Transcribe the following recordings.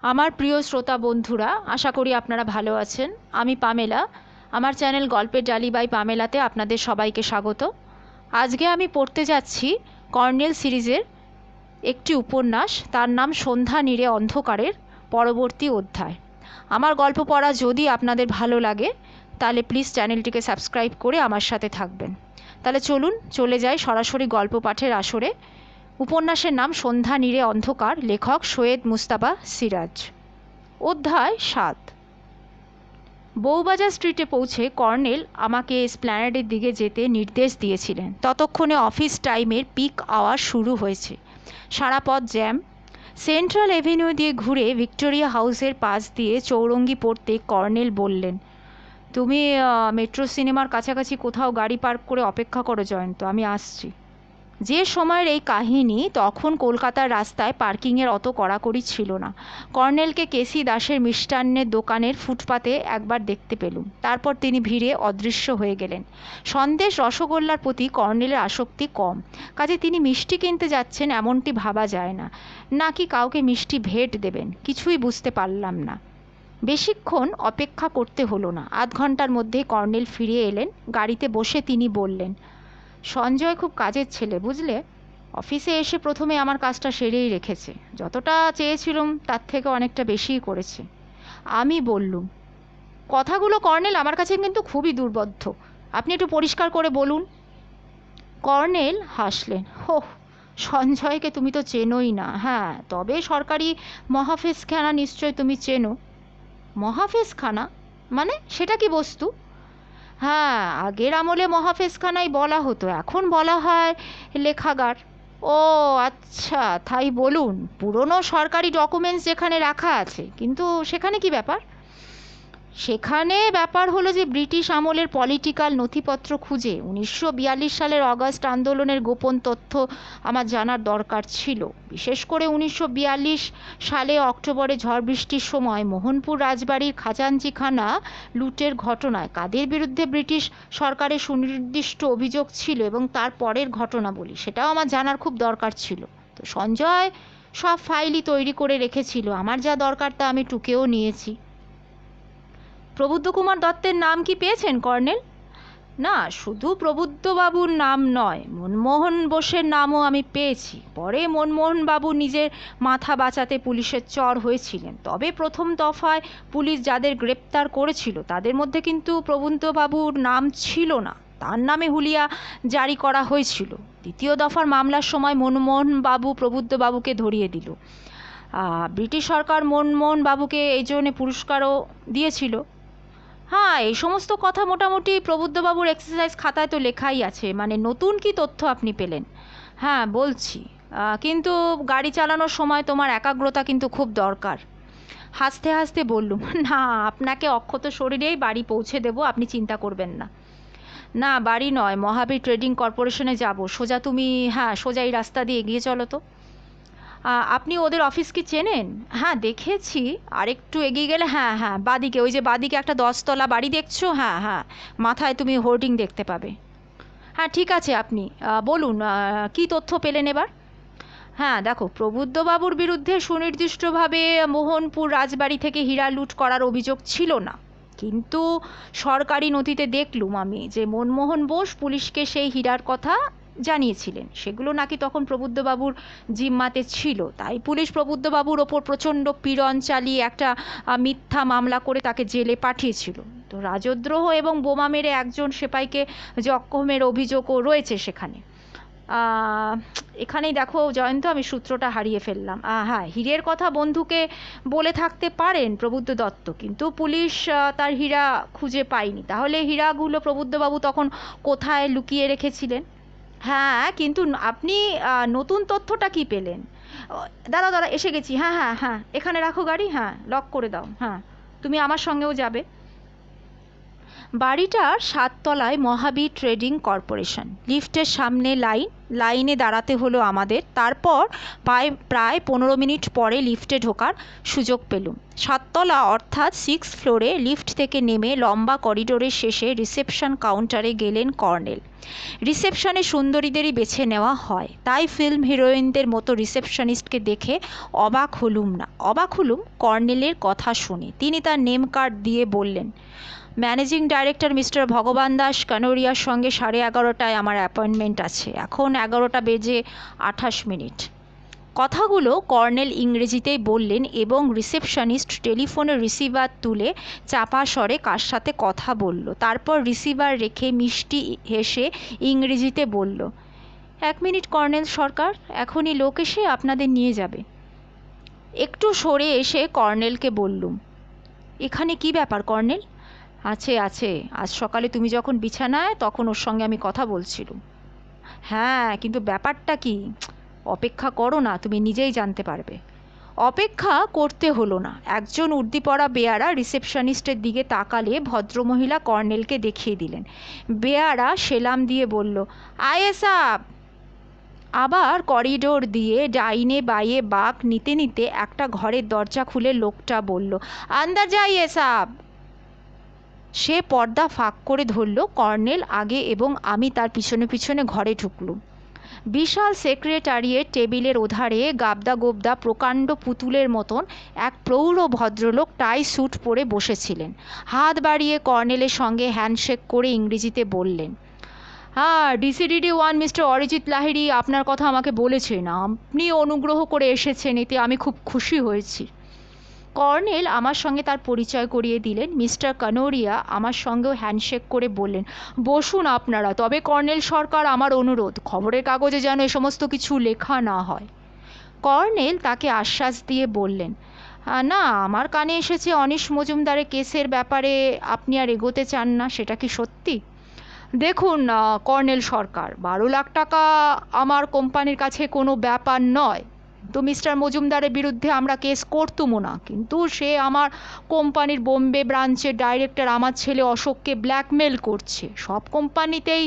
আমার প্রিয় শ্রোতা বন্ধুরা, আশা করি আপনারা ভালো আছেন। আমি পামেলা। আমার চ্যানেল গল্পের ডালি বাই পামেলাতে আপনাদের সবাইকে স্বাগত। আজকে আমি পড়তে যাচ্ছি কর্নেল সিরিজের একটি উপন্যাস, তার নাম সন্ধ্যা নীড়ে অন্ধকারের পরবর্তী অধ্যায়। আমার গল্প পড়া যদি আপনাদের ভালো লাগে তাহলে প্লিজ চ্যানেলটিকে সাবস্ক্রাইব করে আমার সাথে থাকবেন। তাহলে চলুন চলে যাই সরাসরি গল্প পাঠের আসরে। উপন্যাসের নাম সন্ধ্যা নীড়ে অন্ধকার, লেখক সৈয়দ মুস্তাফা সিরাজ। অধ্যায় 7। বউবাজার স্ট্রিটে পৌঁছে কর্নেল আমাকে এসপ্ল্যানেডের দিকে যেতে নির্দেশ দিয়েছিলেন। ততক্ষণে অফিস টাইমের পিক আওয়ার শুরু হয়েছে। সারা পথ জ্যাম। সেন্ট্রাল এভিনিউ দিয়ে ঘুরে ভিক্টোরিয়া হাউসের পাশ দিয়ে চৌরঙ্গি পড়তে কর্নেল বললেন, তুমি মেট্রো সিনেমার কাছাকাছি কোথাও গাড়ি পার্ক করে অপেক্ষা করো জয়ন্ত, আমি আসছি। যে সময়ের এই কাহিনী, তখন কলকাতার রাস্তায় পার্কিংয়ের অত কড়াকড়ি ছিল না। কর্নেলকে কেসি দাসের মিষ্টান্নের দোকানের ফুটপাতে একবার দেখতে পেলুম, তারপর তিনি ভিড়ে অদৃশ্য হয়ে গেলেন। সন্দেশ রসগোল্লার প্রতি কর্নেলের আসক্তি কম, কাজে তিনি মিষ্টি কিনতে যাচ্ছেন এমনটি ভাবা যায় না। নাকি কাউকে মিষ্টি ভেট দেবেন, কিছুই বুঝতে পারলাম না। বেশিক্ষণ অপেক্ষা করতে হলো না। আধ ঘন্টার মধ্যেই কর্নেল ফিরে এলেন। গাড়িতে বসে তিনি বললেন, সঞ্জয় খুব কাজের ছেলে, বুঝলে। অফিসে এসে প্রথমে আমার কাজটা সেরেই রেখেছে। যতটা চেয়েছিলাম তার থেকে অনেকটা বেশিই করেছে। আমি বললুম, কথাগুলো কর্নেল আমার কাছে কিন্তু খুবই দুর্বোধ্য, আপনি একটু পরিষ্কার করে বলুন। কর্নেল হাসলেন। হো, সঞ্জয়কে তুমি তো চেনোই না। হ্যাঁ, তবে সরকারি মহাফেজখানা নিশ্চয় তুমি চেনো। মহাফেজখানা মানে সেটা কি বস্তু? হ্যাঁ, আগের আমলে মহাফেজখানাই বলা হতো, এখন বলা হয় লেখাগার। ও আচ্ছা, তাই বলুন। পুরনো সরকারি ডকুমেন্টস যেখানে রাখা আছে, কিন্তু সেখানে কি ব্যাপার? সেখানে ব্যাপার হলো যে ব্রিটিশ আমলের পলিটিক্যাল নথিপত্র খুঁজে 1942 সালের অগাস্ট আন্দোলনের গোপন তথ্য আমার জানার দরকার ছিল। বিশেষ করে 1942 সালে অক্টোবরে ঝড় বৃষ্টির সময় মোহনপুর রাজবাড়ির খাজাঞ্চিখানা লুটের ঘটনায় কাদের বিরুদ্ধে ব্রিটিশ সরকারের সুনির্দিষ্ট অভিযোগ ছিল এবং তার পরের ঘটনা বলি, সেটাও আমার জানার খুব দরকার ছিল। তো সঞ্জয় সব ফাইলই তৈরি করে রেখেছিল, আমার যা দরকার তা আমি টুকেও নিয়েছি। প্রবুদ্ধকুমার দত্তের নাম কি পেয়েছেন কর্নেল? না, শুধু প্রবুদ্ধবাবুর নাম নয়, মনমোহন বোসের নামও আমি পেয়েছি। পরে মনমোহন বাবু নিজের মাথা বাঁচাতে পুলিশের চর হয়েছিলেন। তবে প্রথম দফায় পুলিশ যাদের গ্রেপ্তার করেছিল তাদের মধ্যে কিন্তু প্রবুদ্ধবাবুর নাম ছিল না, তার নামে হুলিয়া জারি করা হয়েছিল। দ্বিতীয় দফার মামলার সময় মনমোহন বাবু প্রবুদ্ধবাবুকে ধরিয়ে দিল। ব্রিটিশ সরকার মনমোহন বাবুকে এই জন্যে পুরস্কারও দিয়েছিল। হ্যাঁ, এই সমস্ত কথা মোটামুটি প্রবুদ্ধবাবুর এক্সারসাইজ খাতায় তো লেখাই আছে। মানে নতুন কি তথ্য আপনি পেলেন? হ্যাঁ বলছি, কিন্তু গাড়ি চালানোর সময় তোমার একাগ্রতা কিন্তু খুব দরকার। হাসতে হাসতে বললুম, না, আপনাকে অক্ষত শরীরেই বাড়ি পৌঁছে দেবো, আপনি চিন্তা করবেন না। না, বাড়ি নয়, মহাবীর ট্রেডিং কর্পোরেশনে যাব সোজা। তুমি, হ্যাঁ, সোজা এই রাস্তা দিয়ে এগিয়ে চলো তো। আপনি ওদের অফিস কি চেনেন? হ্যাঁ, দেখেছি। আরেকটু এগিয়ে গেলে, হ্যাঁ হ্যাঁ, বাদিকে, ওই যে বাদিকে একটা 10 তলা বাড়ি দেখছো, হ্যাঁ হ্যাঁ, মাথায় তুমি হোর্ডিং দেখতে পাবে। হ্যাঁ ঠিক আছে, আপনি বলুন, কী তথ্য পেলেন এবার? হ্যাঁ দেখো, প্রবুদ্ধবাবুর বিরুদ্ধে সুনির্দিষ্টভাবে মোহনপুর রাজবাড়ি থেকে হীরা লুট করার অভিযোগ ছিল না, কিন্তু সরকারি নথিতে দেখলুম আমি যে মনমোহন বোস পুলিশকে সেই হীরার কথা জানিয়েছিলেন। সেগুলো নাকি তখন প্রবুদ্ধবাবুর জিম্মাতে ছিল, তাই পুলিশ প্রবুদ্ধবাবুর ওপর প্রচণ্ড পীড়ন চালিয়ে একটা মিথ্যা মামলা করে তাকে জেলে পাঠিয়েছিল। তো রাজদ্রোহ এবং বোমা মেরে একজন সেপাইকে জখমের অভিযোগও রয়েছে সেখানে। এখানেই দেখো জয়ন্ত, আমি সূত্রটা হারিয়ে ফেললাম। হ্যাঁ, হীরের কথা বন্ধুকে বলে থাকতে পারেন প্রবুদ্ধ দত্ত, কিন্তু পুলিশ তার হীরা খুঁজে পায়নি। তাহলে হীরাগুলো প্রবুদ্ধবাবু তখন কোথায় লুকিয়ে রেখেছিলেন? হ্যাঁ, কিন্তু আপনি নতুন তথ্যটা কি পেলেন? দাঁড়াও দাঁড়া, এসে গেছি। হ্যাঁ হ্যাঁ হ্যাঁ, এখানে রাখো গাড়ি, হ্যাঁ লক করে দাও, হ্যাঁ তুমি আমার সঙ্গেও যাবে। বাড়িটার 7 তলায় মহাবীর ট্রেডিং কর্পোরেশন। লিফটের সামনে লাইনে দাঁড়াতে হলো আমাদের। তারপর প্রায় 15 মিনিট পরে লিফটে ঢোকার সুযোগ পেলুম। 7 তলা অর্থাৎ 6 ফ্লোরে লিফট থেকে নেমে লম্বা করিডোরের শেষে রিসেপশন কাউন্টারে গেলেন কর্নেল। রিসেপশনে সুন্দরীদেরই বেছে নেওয়া হয়, তাই ফিল্ম হিরোইনদের মতো রিসেপশনিস্টকে দেখে অবাক হলুম কর্নেলের কথা শুনে। তিনি তার নেম কার্ড দিয়ে বললেন, ম্যানেজিং ডাইরেক্টর মিস্টার ভগবান দাস কানোরিয়ার সঙ্গে 11:30টায় আমার অ্যাপয়েন্টমেন্ট আছে। এখন 11টা বেজে 28 মিনিট। কথাগুলো কর্নেল ইংরেজিতেই বললেন এবং রিসেপশনিস্ট টেলিফোনের রিসিভার তুলে চাপা স্বরে কার সাথে কথা বলল। তারপর রিসিভার রেখে মিষ্টি হেসে ইংরেজিতে বলল, 1 মিনিট কর্নেল সরকার, এখনই লোক এসে আপনাদের নিয়ে যাবে। একটু সরে এসে কর্নেলকে বললুম, এখানে কি ব্যাপার কর্নেল? আছে, আজ সকালে তুমি যখন বিছানায় তখন ওর সঙ্গে আমি কথা বলছিলুম। হ্যাঁ, কিন্তু ব্যাপারটা কি? অপেক্ষা করো না, তুমি নিজেই জানতে পারবে। অপেক্ষা করতে হলো না। একজন উর্দি পরা বেয়ারা রিসেপশনিস্টের দিকে তাকালে ভদ্রমহিলা কর্নেলকে দেখিয়ে দিলেন। বেয়ারা সেলাম দিয়ে বলল, আয়ে সাব। আবার করিডোর দিয়ে ডাইনে বাঁয়ে বাঁক নিতে নিতে একটা ঘরের দরজা খুলে লোকটা বলল, আন্দার যাইয়ে সাব। সে পর্দা ফাঁক করে ধরল। কর্নেল আগে এবং আমি তার পিছনে পিছনে ঘরে ঢুকলুম। বিশাল সেক্রেটারিয়েট টেবিলের ওধারে গাবদা গোবদা প্রকাণ্ড পুতুলের মতন এক প্রৌঢ় ভদ্রলোক টাই স্যুট পরে বসেছিলেন। হাত বাড়িয়ে কর্নেলের সঙ্গে হ্যান্ডশেক করে ইংরেজিতে বললেন, হ্যাঁ, ডিসিডিডি 1 মিস্টার অরিজিৎ লাহিড়ী আপনার কথা আমাকে বলেছেন। আপনি অনুগ্রহ করে এসেছেন, এতে আমি খুব খুশি হয়েছি। কর্নেল আমার সঙ্গে তার পরিচয় করিয়ে দিলেন। মিস্টার কানোরিয়া আমার সঙ্গেও হ্যান্ডশেক করে বললেন, বসুন আপনারা। তবে কর্নেল সরকার, আমার অনুরোধ, খবরের কাগজে যেন এ সমস্ত কিছু লেখা না হয়। কর্নেল তাকে আশ্বাস দিয়ে বললেন, না, আমার কানে এসেছে অনিশ মজুমদারের কেসের ব্যাপারে আপনি আর এগোতে চান না। সেটা কি সত্যি? দেখুন কর্নেল সরকার, 12 লাখ টাকা আমার কোম্পানির কাছে কোনো ব্যাপার নয়। তো মিস্টার মজুমদারের বিরুদ্ধে আমরা কেস করতুমও না, কিন্তু সে আমার কোম্পানির বোম্বে ব্রাঞ্চের ডাইরেক্টর আমার ছেলে অশোককে ব্ল্যাকমেল করছে। সব কোম্পানিতেই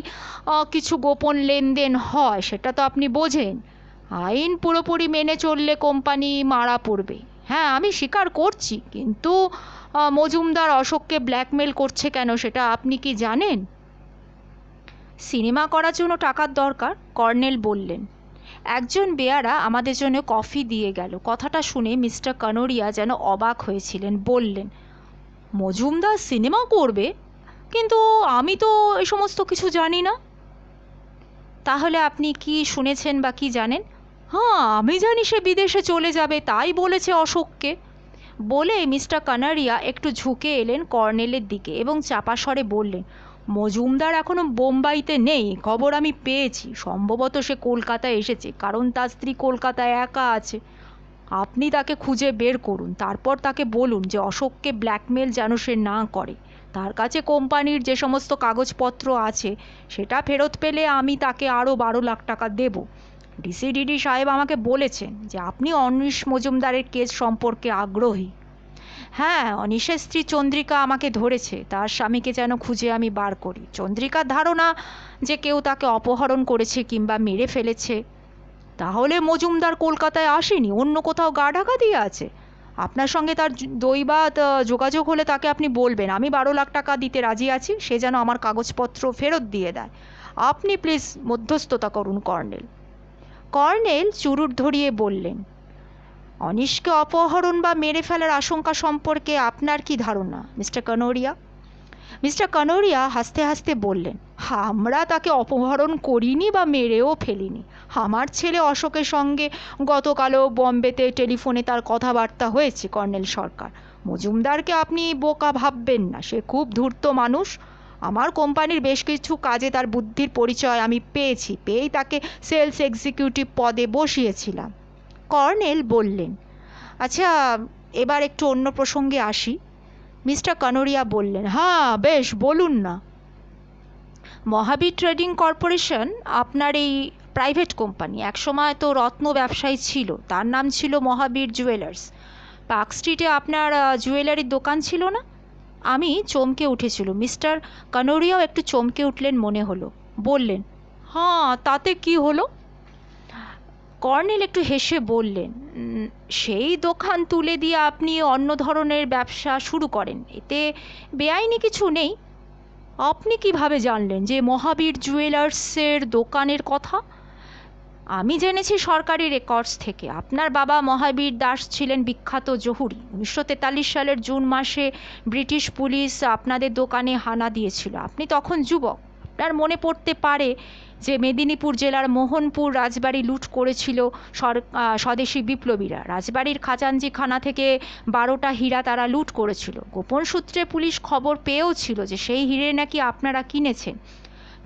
কিছু গোপন লেনদেন হয়, সেটা তো আপনি বোঝেন। আইন পুরোপুরি মেনে চললে কোম্পানি মারা পড়বে। হ্যাঁ, আমি স্বীকার করছি, কিন্তু মজুমদার অশোককে ব্ল্যাকমেল করছে কেন সেটা আপনি কি জানেন? সিনেমা করার জন্য টাকার দরকার, কর্নেল বললেন। একজন বেয়ারা আমাদের জন্য কফি দিয়ে গেল। কথাটা শুনে মিস্টার কানোরিয়া যেন অবাক হয়েছিলেন। বললেন, মজুমদার সিনেমা করবে? কিন্তু আমি তো এই সমস্ত কিছু জানি না। তাহলে আপনি কি শুনেছেন বা কি জানেন? হ্যাঁ, আমি জানি সে বিদেশে চলে যাবে, তাই বলেছে অশোককে। বলে মিস্টার কানারিয়া একটু ঝুঁকে এলেন কর্নেলের দিকে এবং চাপা স্বরে বললেন, মজুমদার এখনো বোম্বাইতে নেই, খবর আমি পেয়েছি। সম্ভবত সে কলকাতায় এসেছে, কারণ তার স্ত্রী কলকাতায় একা আছে। আপনি তাকে খুঁজে বের করুন, তারপর তাকে বলুন যে অশোককে ব্ল্যাকমেল যেন সে না করে। তার কাছে কোম্পানির যে সমস্ত কাগজপত্র আছে সেটা ফেরত পেলে আমি তাকে আরও 12 লাখ টাকা দেব। ডিসিডিডি সাহেব আমাকে বলেছেন যে আপনি অনিশ মজুমদারের কেস সম্পর্কে আগ্রহী। হ্যাঁ, অনিশের স্ত্রী চন্দ্রিকা আমাকে ধরেছে, তার স্বামীকে যেন খুঁজে আমি বার করি। চন্দ্রিকার ধারণা যে কেউ তাকে অপহরণ করেছে কিংবা মেরে ফেলেছে। তাহলে মজুমদার কলকাতায় আসেনি, অন্য কোথাও গা ঢাকা দিয়ে আছে। আপনার সঙ্গে তার দৈবাৎ যোগাযোগ হলে তাকে আপনি বলবেন আমি 12 লাখ টাকা দিতে রাজি আছি, সে যেন আমার কাগজপত্র ফেরত দিয়ে দেয়। আপনি প্লিজ মধ্যস্থতা করুন কর্নেল। কর্নেল চুরুট ধরিয়ে বললেন, অনিশকে অপহরণ বা মেরে ফেলার আশঙ্কা সম্পর্কে আপনার কি ধারণা মিস্টার কানোরিয়া? মিস্টার কানোরিয়া হাসতে হাসতে বললেন, আমরা তাকে অপহরণ করিনি বা মেরেও ফেলিনি। আমার ছেলে অশোকের সঙ্গে গতকালও বম্বেতে টেলিফোনে তার কথাবার্তা হয়েছে। কর্নেল সরকার, মজুমদারকে আপনি বোকা ভাববেন না, সে খুব ধূর্ত মানুষ। আমার কোম্পানির বেশ কিছু কাজে তার বুদ্ধির পরিচয় আমি পেয়েই তাকে সেলস এক্সিকিউটিভ পদে বসিয়েছিলাম। কর্নেল বললেন, আচ্ছা, এবার একটু অন্য প্রসঙ্গে আসি। মিস্টার কানোরিয়া বললেন, হ্যাঁ বেশ, বলুন না। মহাবীর ট্রেডিং কর্পোরেশন আপনার এই প্রাইভেট কোম্পানি। একসময় তো রত্ন ব্যবসায়ী ছিল, তার নাম ছিল মহাবীর জুয়েলার্স। পার্ক স্ট্রিটে আপনার জুয়েলারির দোকান ছিল না? আমি চমকে উঠেছিল। মিস্টার কানোরিয়াও একটু চমকে উঠলেন মনে হলো। বললেন, হ্যাঁ, তাতে কি হলো? কর্নেল একটু হেসে বললেন, সেই দোকান তুলে দিয়ে আপনি অন্য ধরনের ব্যবসা শুরু করেন, এতে বেআইনি কিছু নেই। আপনি কিভাবে জানলেন যে মহাবীর জুয়েলার্সের দোকানের কথা? আমি জেনেছি সরকারি রেকর্ডস থেকে। আপনার বাবা মহাবীর দাস ছিলেন বিখ্যাত জহুরি। 1943 সালের জুন মাসে ব্রিটিশ পুলিশ আপনাদের দোকানে হানা দিয়েছিল। আপনি তখন যুবক। আপনার মনে পড়তে পারে যে মেদিনীপুর জেলার মোহনপুর রাজবাড়ি লুট করেছিল স্বদেশী বিপ্লবীরা। রাজবাড়ির খাজাঞ্চি খানা থেকে 12টা হীরা তারা লুট করেছিল। গোপন সূত্রে পুলিশ খবর পেয়েও ছিল যে সেই হীরে নাকি আপনারা কিনেছেন,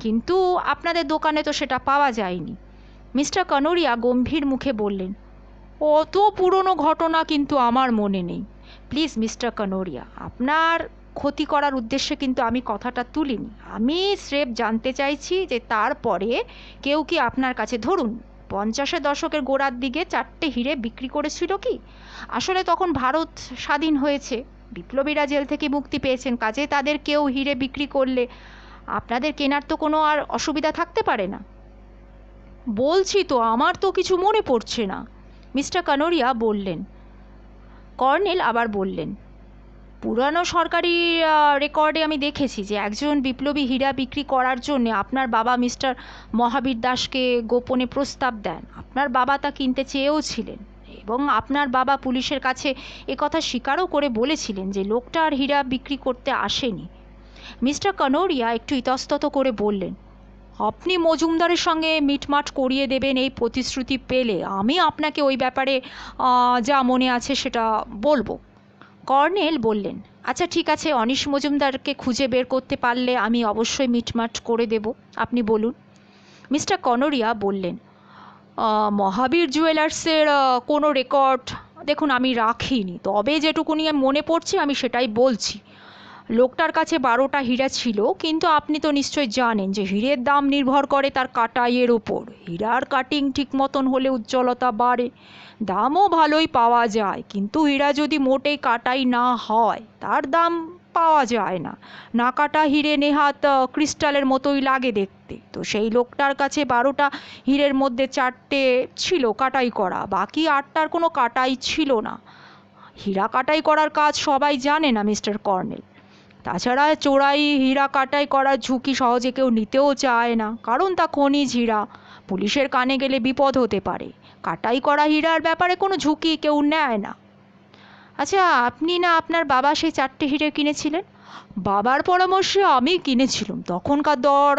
কিন্তু আপনাদের দোকানে তো সেটা পাওয়া যায়নি। মিস্টার কানোরিয়া গম্ভীর মুখে বললেন, অত পুরনো ঘটনা কিন্তু আমার মনে নেই। প্লিজ মিস্টার কানোরিয়া, আপনার ক্ষতি করার উদ্দেশ্যে কিন্তু আমি কথাটা তুলিনি। আমি স্রেফ জানতে চাইছি যে তারপরে কেউ কি আপনার কাছে, ধরুন 50-এর দশকের গোড়ার দিকে 4টে হীরে বিক্রি করেছিল কি? আসলে তখন ভারত স্বাধীন হয়েছে, বিপ্লবীরা জেল থেকে মুক্তি পেয়েছেন, কাজে তাদের কেউ হীরে বিক্রি করলে আপনাদের কেনার তো কোনো আর অসুবিধা থাকতে পারে না। বলছি তো, আমার তো কিছু মনে পড়ছে না, মিস্টার কানোরিয়া বললেন। কর্নেল আবার বললেন, পুরানো সরকারি রেকর্ডে আমি দেখেছি যে একজন বিপ্লবী হীরা বিক্রি করার জন্য আপনার বাবা মিস্টার মহাবীর দাসকে গোপনে প্রস্তাব দেন। আপনার বাবা তা কিনতে চেয়েও ছিলেন, এবং আপনার বাবা পুলিশের কাছে একথা স্বীকারও করে বলেছিলেন যে লোকটা আর হীরা বিক্রি করতে আসেনি। মিস্টার কানোরিয়া একটু ইতস্তত করে বললেন, আপনি মজুমদারের সঙ্গে মিটমাট করিয়ে দেবেন এই প্রতিশ্রুতি পেলে আমি আপনাকে ওই ব্যাপারে যা মনে আছে সেটা বলবো। কর্নেল বললেন, আচ্ছা ঠিক আছে, অনিশ মজুমদারকে খুঁজে বের করতে পারলে আমি অবশ্যই মিটমাট করে দেব, আপনি বলুন। মিস্টার কানোরিয়া বললেন, মহাবীর জুয়েলার্সের কোনো রেকর্ড দেখুন আমি রাখিনি, তবে যেটুকুনি মনে পড়ছে আমি সেটাই বলছি। লোকটার কাছে 12টা হীরা ছিল, কিন্তু আপনি তো নিশ্চয়ই জানেন যে হীরের দাম নির্ভর করে তার কাটাইয়ের উপর। হীরার কাটিং ঠিক মতন হলে উজ্জ্বলতা বাড়ে, দামও ভালোই পাওয়া যায়, কিন্তু হীরা যদি মোটেই কাটাই না হয় তার দাম পাওয়া যায় না। না কাটা হীরে নেহাত ক্রিস্টালের মতোই লাগে দেখতে। তো সেই লোকটার কাছে 12টা হীরের মধ্যে 4টে ছিল কাটাই করা, বাকি 8টার কোনো কাটাই ছিল না। হীরা কাটাই করার কাজ সবাই জানে না মিস্টার কর্নেল। তাছাড়া চোরাই হীরা কাটাই করার ঝুঁকি সহজে কেউ নিতেও চায় না, কারণ তা খনিজ হীরা, পুলিশের কানে গেলে বিপদ হতে পারে। কাটাই করা হীরার ব্যাপারে কোনো ঝুঁকি কেউ নেয় না। আচ্ছা, আপনি না আপনার বাবা সেই 4টে হীরে কিনেছিলেন? বাবার পরামর্শে আমি কিনেছিলাম। তখনকার দর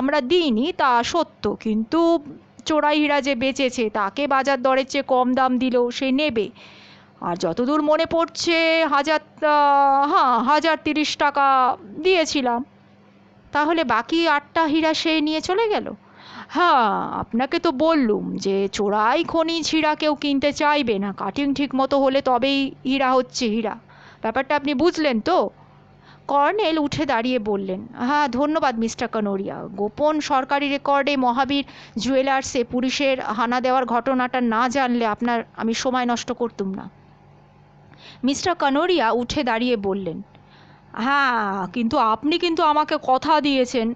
আমরা দিইনি তা সত্য, কিন্তু চোরাই হীরা যে বেচেছে তাকে বাজার দরের চেয়ে কম দাম দিলেও সে নেবে। আর যতদূর মনে পড়ছে 1030 টাকা দিয়েছিলাম। তাহলে বাকি 8টা হীরা সে নিয়ে চলে গেল? হ্যাঁ, আপনাকে তো বললুম যে চোরাই খনিজ হীরা কেউ কিনতে চাইবে না, কাটিং ঠিক মতো হলে তবেই হীরা হচ্ছে হীরা। ব্যাপারটা আপনি বুঝলেন তো? কর্নেল উঠে দাঁড়িয়ে বললেন, হ্যাঁ ধন্যবাদ মিস্টার কানোরিয়া। গোপন সরকারি রেকর্ডে মহাবীর জুয়েলার্সে পুলিশের হানা দেওয়ার ঘটনাটা না জানলে আমি সময় নষ্ট করতুম না। মিস্টার কানোরিয়া উঠে দাঁড়িয়ে বললেন, হ্যাঁ কিন্তু আপনি কিন্তু আমাকে কথা দিয়েছেন।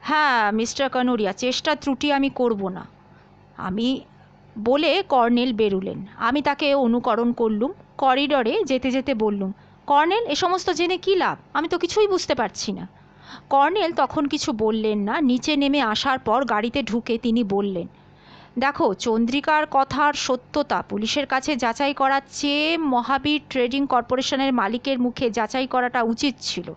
হ্যাঁ মিস্টার কানোরিয়া, চেষ্টা ত্রুটি আমি করব না, আমি বলে কর্নেল বেরুলেন। আমি তাকে অনুকরণ করলুম। করিডরে যেতে যেতে বললুম, কর্নেল, এ সমস্ত জেনে কী লাভ? আমি তো কিছুই বুঝতে পারছি না। কর্নেল তখন কিছু বললেন না। নিচে নেমে আসার পর গাড়িতে ঢুকে তিনি বললেন, দেখো, চন্দ্রিকার কথার সত্যতা পুলিশের কাছে যাচাই করার চেয়ে মহাবীর ট্রেডিং কর্পোরেশনের মালিকের মুখে যাচাই করাটা উচিত ছিল।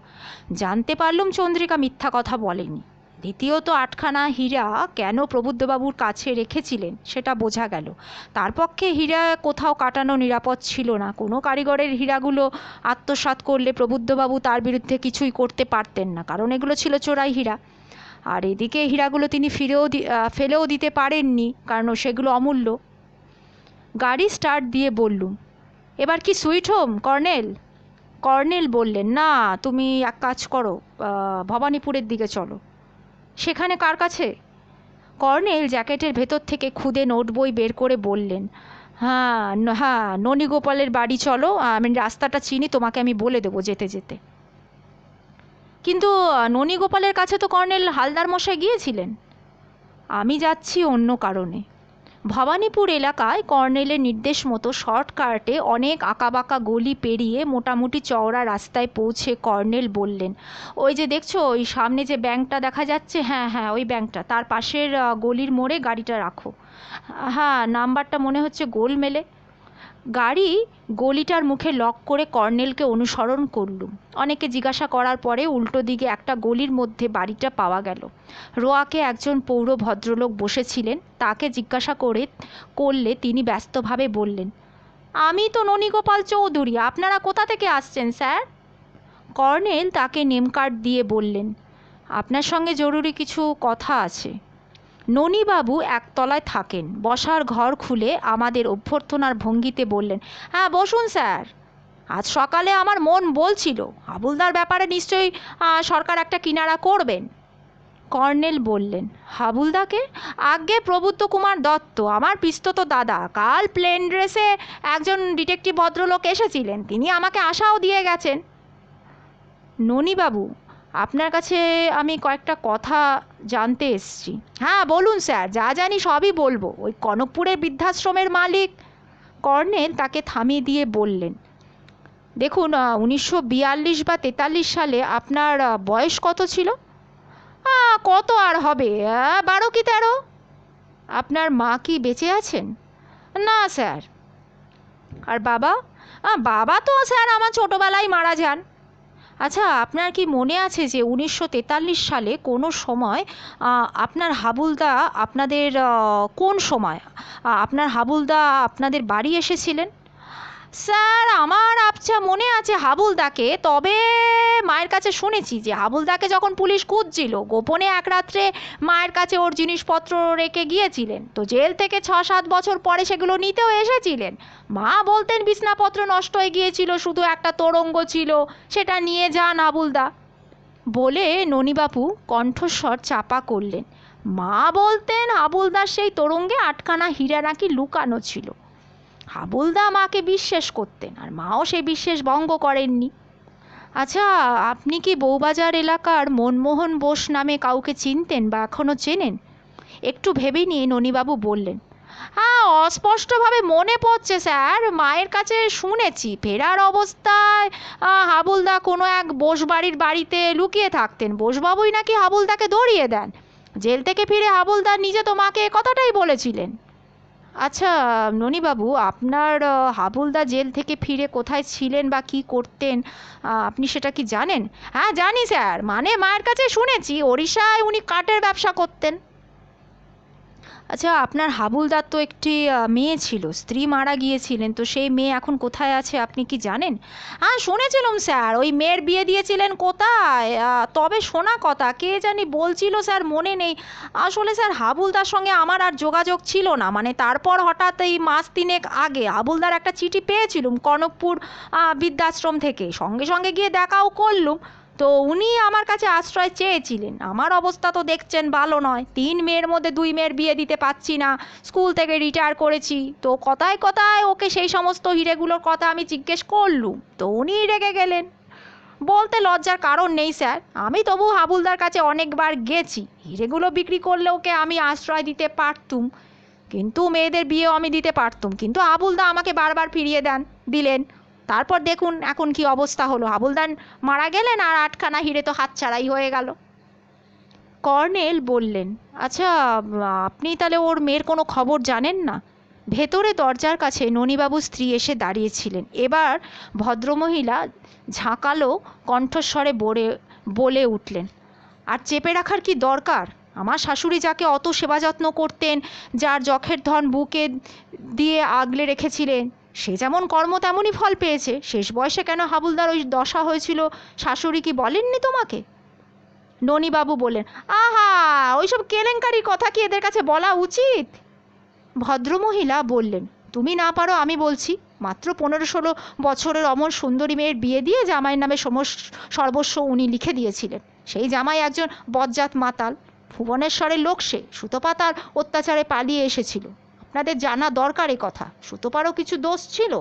জানতে পারলুম চন্দ্রিকা মিথ্যা কথা বলেনি। দ্বিতীয়ত 8খানা হীরা কেন প্রবুদ্ধবাবুর কাছে রেখেছিলেন সেটা বোঝা গেল। তার পক্ষে হীরা কোথাও কাটানো নিরাপদ ছিল না। কোনো কারিগরের হীরাগুলো আত্মসাৎ করলে প্রবুদ্ধবাবু তার বিরুদ্ধে কিছুই করতে পারতেন না, কারণ এগুলো ছিল চোরাই হীরা। আর এদিকে হীরাগুলো তিনি ফেলেও দিতে পারেননি, কারণ সেগুলো অমূল্য। গাড়ি স্টার্ট দিয়ে বললুম, এবার কি সুইট হোম কর্নেল? কর্নেল বললেন, না, তুমি এক কাজ করো, ভবানীপুরের দিকে চলো। সেখানে কার কাছে? কর্নেল জ্যাকেটের ভেতর থেকে খুদে নোট বই বের করে বললেন, হ্যাঁ হ্যাঁ, ননীগোপালের বাড়ি চলো, আমি রাস্তাটা চিনি, তোমাকে আমি বলে দেবো যেতে যেতে। কিন্তু ননীগোপালের কাছে তো কর্নেল হালদার মশাই গিয়েছিলেন। আমি যাচ্ছি অন্য কারণে। ভবানীপুর এলাকায় কর্নেলের নির্দেশ মতো শর্টকাটে অনেক আঁকাবাঁকা গলি পেরিয়ে মোটামুটি চওড়া রাস্তায় পৌঁছে কর্নেল বললেন, ওই যে দেখছো ওই সামনে যে ব্যাংকটা দেখা যাচ্ছে, হ্যাঁ হ্যাঁ ওই ব্যাংকটা, তার পাশের গলির মোড়ে গাড়িটা রাখো। হ্যাঁ, নাম্বারটা মনে হচ্ছে গোলমেলে। গাড়ি গলিটার মুখে লক করে কর্নেলকে অনুসরণ করলুম। অনেকে জিজ্ঞাসা করার পরে উল্টো দিকে একটা গলির মধ্যে বাড়িটা পাওয়া গেল। রোয়াকে একজন পৌর ভদ্রলোক বসেছিলেন। তাকে জিজ্ঞাসা করলে তিনি ব্যস্তভাবে বললেন, আমি তো ননীগোপাল চৌধুরী, আপনারা কোথা থেকে আসছেন স্যার? কর্নেল তাকে নেমকার্ড দিয়ে বললেন, আপনার সঙ্গে জরুরি কিছু কথা আছে। ননীবাবু একতলায় থাকেন। বসার ঘর খুলে আমাদের অভ্যর্থনার ভঙ্গিতে বললেন, হ্যাঁ বসুন স্যার। আজ সকালে আমার মন বলছিল হাবুলদার ব্যাপারে নিশ্চয়ই সরকার একটা কিনারা করবেন। কর্নেল বললেন, হাবুলদাকে? আজ্ঞে প্রবুদ্ধ কুমার দত্ত, আমার পিস্তত দাদা। কাল প্লেন ড্রেসে একজন ডিটেকটিভ ভদ্রলোক এসেছিলেন, তিনি আমাকে আশাও দিয়ে গেছেন। ননীবাবু, আপনার কাছে আমি কয়েকটা কথা জানতে এসেছি। হ্যাঁ বলুন স্যার, যা জানি সবই বলবো। ওই কনকপুরের বৃদ্ধাশ্রমের মালিক। কর্নেল তাকে থামিয়ে দিয়ে বললেন, দেখুন 1942 বা 43 সালে আপনার বয়স কত ছিল? কত আর হবে, 12 কি 13। আপনার মা কি বেঁচে আছেন? না স্যার। আর বাবা? বাবা তো স্যার আমার ছোটোবেলায় মারা যান। আচ্ছা, আপনার কি মনে আছে যে 1943 সালে কোনো সময় আপনার হাবুলদা আপনাদের কোন সময় আপনার হাবুলদা আপনাদের বাড়ি এসেছিলেন? স্যার আমার আবছা মনে আছে হাবুলদাকে, তবে মায়ের কাছে শুনেছি যে হাবুলদাকে যখন পুলিশ খুঁজছিল গোপনে এক রাত্রে মায়ের কাছে ওর জিনিসপত্র রেখে গিয়েছিলেন, তো জেল থেকে 6-7 বছর পরে সেগুলো নিতেও এসেছিলেন। মা বলতেন বিছনাপত্র নষ্ট হয়ে গিয়েছিল, শুধু একটা তোরঙ্গ ছিল, সেটা নিয়ে যান হাবুলদা। বলে ননীবাবু কণ্ঠস্বর চাপা করলেন, মা বলতেন হাবুলদার সেই তোরঙ্গে 8খানা হীরা নাকি লুকানো ছিল। হাবুলদা মাকে বিশ্বাস করতেন, আর মাও সেই বিশ্বাস ভঙ্গ করেননি। আচ্ছা, আপনি কি বউবাজার এলাকার মনমোহন বোস নামে কাউকে চিনতেন বা এখনও চেনেন? একটু ভেবে নিয়ে ননীবাবু বললেন, হ্যাঁ অস্পষ্টভাবে মনে পড়ছে স্যার। মায়ের কাছে শুনেছি ফেরার অবস্থায় হাবুলদা কোনো এক বোসবাড়ির বাড়িতে লুকিয়ে থাকতেন। বোসবাবুই নাকি হাবুলদাকে ধরিয়ে দেন। জেল থেকে ফিরে হাবুলদা নিজে তো মাকে কথাটাই বলেছিলেন। আচ্ছা ননীবাবু, আপনার হাবুলদা জেল থেকে ফিরে কোথায় ছিলেন বা কী করতেন আপনি সেটা কি জানেন? হ্যাঁ জানি স্যার, মানে মায়ের কাছে শুনেছি ওড়িশায় উনি কাঠের ব্যবসা করতেন। আচ্ছা, আপনার হাবুলদার তো একটি মেয়ে ছিল, স্ত্রী মারা গিয়েছিলেন, তো সেই মেয়ে এখন কোথায় আছে আপনি কি জানেন? হ্যাঁ শুনেছিলাম স্যার, ওই মেয়ের বিয়ে দিয়েছিলেন কোথায়, তবে শোনা কথা, কে জানি বলছিল স্যার, মনে নেই। আসলে স্যার হাবুলদার সঙ্গে আমার আর যোগাযোগ ছিল না, মানে তারপর হঠাৎ এই মাস তিনেক আগে হাবুলদার একটা চিঠি পেয়েছিলুম কনকপুর বৃদ্ধাশ্রম থেকে, সঙ্গে সঙ্গে গিয়ে দেখাও করলুম। তো উনি আমার কাছে আশ্রয় চেয়েছিলেন। আমার অবস্থা তো দেখছেন ভালো নয়, 3 মেয়ের মধ্যে 2 মেয়ের বিয়ে দিতে পারছি না, স্কুল থেকে রিটায়ার করেছি, তো কথায় কথায় ওকে সেই সমস্ত হিরেগুলোর কথা আমি জিজ্ঞেস করলুম, তো উনি রেগে গেলেন। বলতে লজ্জার কারণ নেই স্যার, আমি তবু হাবুলদার কাছে অনেকবার গেছি, হিরেগুলো বিক্রি করলে ওকে আমি আশ্রয় দিতে পারতুম, কিন্তু মেয়েদের বিয়েও আমি দিতে পারতুম, কিন্তু হাবুলদা আমাকে বারবার ফিরিয়ে দিলেন। তারপর দেখুন এখন কি অবস্থা হলো, হাবুলদার মারা গেলেন আর 8খানা হিরে তো হাতছাড়াই হয়ে গেল। কর্নেল বললেন, আচ্ছা আপনি তাহলে ওর মেয়ের কোনো খবর জানেন না? ভেতরে দরজার কাছে ননীবাবুর স্ত্রী এসে দাঁড়িয়েছিলেন। এবার ভদ্রমহিলা ঝাঁকালো কণ্ঠস্বরে বলে উঠলেন, আর চেপে রাখার কি দরকার? আমার শাশুড়ি যাকে অত সেবা যত্ন করতেন, যার যখের ধন বুকে দিয়ে আগলে রেখেছিলেন, সে যেমন কর্ম তেমনই ফল পেয়েছে। শেষ বয়সে কেন হাবুলদার ওই দশা হয়েছিল শাশুড়ি কি বলেননি তোমাকে? ননীবাবু বললেন, আহা, ওইসব কেলেঙ্কারির কথা কি এদের কাছে বলা উচিত? ভদ্রমহিলা বললেন, তুমি না পারো আমি বলছি। মাত্র 15-16 বছরের অমন সুন্দরী মেয়ের বিয়ে দিয়ে জামাইয়ের নামে সর্বস্ব উনি লিখে দিয়েছিলেন। সেই জামাই একজন বজ্জাত মাতাল, ভুবনেশ্বরের লোক, সে সুতপাতার অত্যাচারে পালিয়ে এসেছিল। আপনাদের জানা দরকার এ কথা। সুতপারও কিছু দোষ ছিল,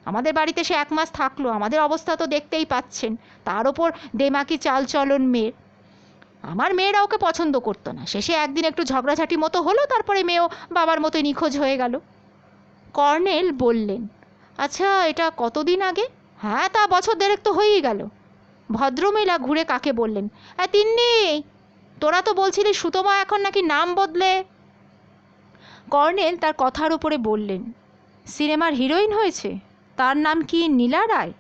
আমাদের বাড়িতে সে 1 মাস থাকলো, আমাদের অবস্থা তো দেখতেই পাচ্ছেন। তার ওপর দেমাকি চালচলন মেয়ের। আমার মেয়েরা ওকে পছন্দ করতো না, শেষে একদিন একটু ঝগড়াঝাটি মতো হলো, তারপরে মেয়েও বাবার মতোই নিখোঁজ হয়ে গেল। কর্নেল বললেন, আচ্ছা এটা কতদিন আগে? হ্যাঁ তা বছর দেড়েক তো হয়েই গেল। ভদ্রমহিলা ঘুরে কাকে বললেন, হ্যাঁ তিন্নি, তোরা তো বলছিলি সুতমা এখন নাকি নাম বদলে। কর্নেল তার কথার উপরে বললেন, সিনেমার হিরোইন হয়েছে, তার নাম কি নীলা রায়?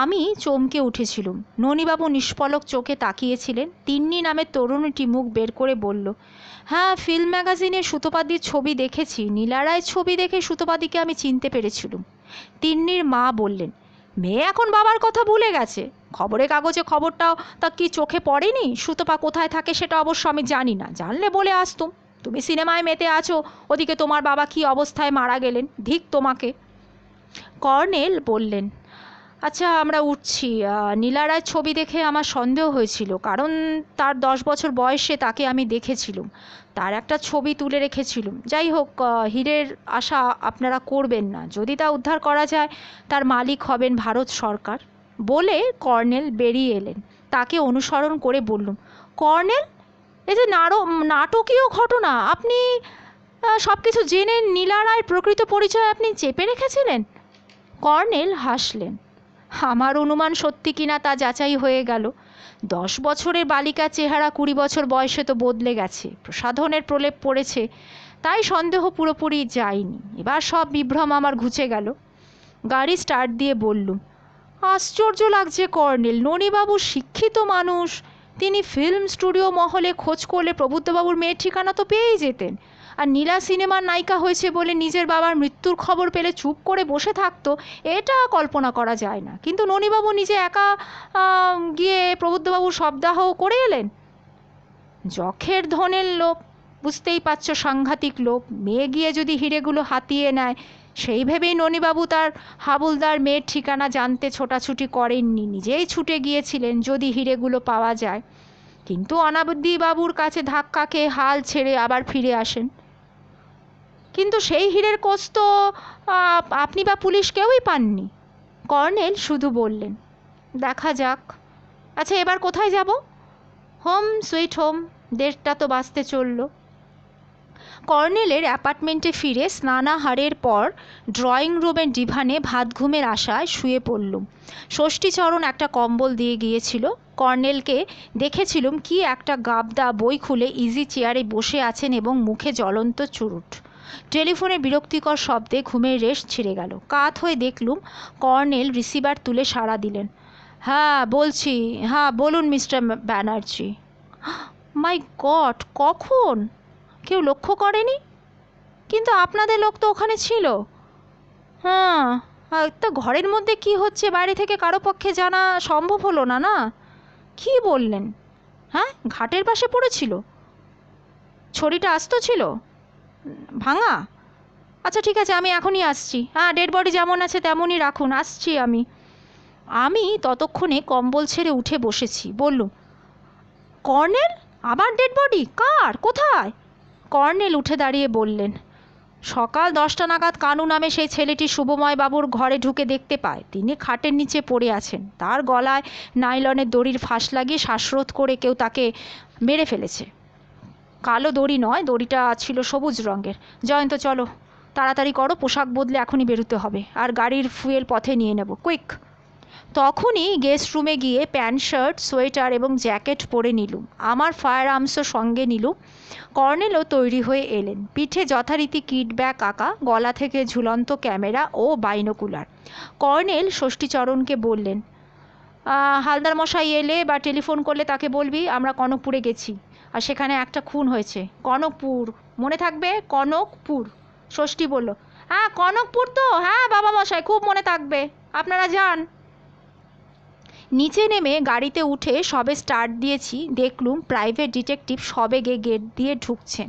আমি চমকে উঠেছিলুম। ননীবাবু নিষ্পলক চোখে তাকিয়েছিলেন। তিন্নি নামের তরুণীটি মুখ বের করে বলল, হ্যাঁ ফিল্ম ম্যাগাজিনে সুতোপাদির ছবি দেখেছি, নীলা রায়ের ছবি দেখে সুতোপাদিকে আমি চিনতে পেরেছিলুম। তিন্নির মা বললেন, মেয়ে এখন বাবার কথা ভুলে গেছে, খবরের কাগজে খবরটাও তা কি চোখে পড়েনি? সুতপা কোথায় থাকে সেটা অবশ্য আমি জানি না, জানলে বলে আসতুম। তুমি সিনেমায় মেতে আছো, ওদিকে তোমার বাবা কি অবস্থায় মারা গেলেন, ধিক তোমাকে। কর্নেল বললেন, আচ্ছা আমরা উঠছি। নীলা রায়ের ছবি দেখে আমার সন্দেহ হয়েছিল, কারণ তার 10 বছর বয়সে তাকে আমি দেখেছিলুম, তার একটা ছবি তুলে রেখেছিলুম। যাই হোক, হীরের আশা আপনারা করবেন না, যদি তা উদ্ধার করা যায় তার মালিক হবেন ভারত সরকার। বলে কর্নেল বেরিয়ে এলেন। তাকে অনুসরণ করে বললুম, কর্নেল, এই যে নাটকীয় ঘটনা, আপনি সব কিছু জেনে নীলা রায়ের প্রকৃত পরিচয় আপনি চেপে রেখেছিলেন? কর্নেল হাসলেন। আমার অনুমান সত্যি কিনা তা যাচাই হয়ে গেল। 10 বছরের বালিকার চেহারা 20 বছর বয়সে তো বদলে গেছে, প্রসাধনের প্রলেপ পড়েছে, তাই সন্দেহ পুরোপুরি যায়নি। এবার সব বিভ্রম আমার ঘুচে গেল। গাড়ি স্টার্ট দিয়ে বললুম, আশ্চর্য লাগছে কর্নেল, ননীবাবু শিক্ষিত মানুষ, তিনি ফিল্ম স্টুডিও মহলে খোঁজ করলে প্রবুদ্ধবাবুর মেয়ের ঠিকানা তো পেয়েই যেতেন। আর নীলা সিনেমার নায়িকা হয়েছে বলে নিজের বাবার মৃত্যুর খবর পেলে চুপ করে বসে থাকতো, এটা কল্পনা করা যায় না। কিন্তু ননীবাবু নিজে একা গিয়ে প্রবুদ্ধবাবুর শবদাহ করে এলেন। যখের ধনের লোভ, বুঝতেই পারছো, সাংঘাতিক লোভ। মেয়ে গিয়ে যদি হিরেগুলো হাতিয়ে নেয়, সেই ভেবেই ননীবাবু তার হাবুলদার মেয়ের ঠিকানা জানতে ছোটাছুটি করেননি, নিজেই ছুটে গিয়েছিলেন যদি হিরেগুলো পাওয়া যায়। কিন্তু অনাবদ্যিবাবুর কাছে ধাক্কা খেয়ে হাল ছেড়ে আবার ফিরে আসেন। কিন্তু সেই হীরের খোঁজ তো আপনি বা পুলিশ কেউই পাননি। কর্নেল শুধু বললেন, দেখা যাক। আচ্ছা এবার কোথায় যাব? হোম সুইট হোম, 1:30 তো বাজতে চলল। কর্নেলের অ্যাপার্টমেন্টে ফিরে স্নানাহারের পর ড্রয়িং রুমের ডিভানে ভাত ঘুমের আশায় শুয়ে পড়লুম। ষষ্ঠীচরণ একটা কম্বল দিয়ে গিয়েছিল। কর্নেলকে দেখেছিলুম কি একটা গাবদা বই খুলে ইজি চেয়ারে বসে আছেন এবং মুখে জ্বলন্ত চুরুট। টেলিফোনে বিরক্তিকর শব্দে ঘুমের রেশ ছিঁড়ে গেল। কাত হয়ে দেখলুম কর্নেল রিসিভার তুলে সাড়া দিলেন, হ্যাঁ বলছি, হ্যাঁ বলুন মিস্টার ব্যানার্জি। মাই গড, কখন? কেউ লক্ষ্য করেনি? কিন্তু আপনাদের লোক তো ওখানে ছিল। হ্যাঁ, তা ঘরের মধ্যে কি হচ্ছে বাইরে থেকে কারো পক্ষে জানা সম্ভব হলো না, না? কি বললেন? হ্যাঁ, ঘাটের পাশে পড়েছিল? ছড়িটা আস্ত ছিল? ভাঙা? আচ্ছা ঠিক আছে, আমি এখনই আসছি। হ্যাঁ, ডেড বডি যেমন আছে তেমনই রাখুন, আসছি আমি। আমি ততক্ষণে কম্বল ছেড়ে উঠে বসেছি। বললুম, কর্নেল, আবার ডেড বডি? কার? কোথায়? কর্নেল উঠে দাঁড়িয়ে বললেন, সকাল 10টা নাগাদ কানু নামে সেই ছেলেটি শুভময় বাবুর ঘরে ঢুকে দেখতে পায় তিনি খাটের নিচে পড়ে আছেন। তার গলায় নাইলনের দড়ির ফাঁস লাগিয়ে শ্বাসরোধ করে কেউ তাকে মেরে ফেলেছে। কালো দড়ি নয়, দড়িটা ছিল সবুজ রঙের। জয়ন্ত, চলো তাড়াতাড়ি করো, পোশাক বদলে এখনই বেরোতে হবে, আর গাড়ির ফুয়েল পথে নিয়ে নেব, কুইক। তখনই গেস্ট রুমে গিয়ে প্যান্ট শার্ট, সোয়েটার এবং জ্যাকেট পরে নিলুম। আমার ফায়ার আর্মসও সঙ্গে নিলুম। কর্নেলও তৈরি হয়ে এলেন। পিঠে যথারীতি কিট ব্যাগ আঁকা, গলা থেকে ঝুলন্ত ক্যামেরা ও বাইনোকুলার। কর্নেল ষষ্ঠীচরণকে বললেন, হালদার মশাই এলে বা টেলিফোন করলে তাকে বলবি আমরা কনকপুরে গেছি, আর সেখানে একটা খুন হয়েছে। কনকপুর মনে থাকবে? কনকপুর। ষষ্ঠী বলল, হ্যাঁ কনকপুর তো, হ্যাঁ বাবা মশাই, খুব মনে থাকবে, আপনারা যান। নিচে নেমে গাড়িতে উঠে সবে স্টার্ট দিয়েছি, দেখলুম প্রাইভেট ডিটেকটিভ সবেগে গেট দিয়ে ঢুকছেন।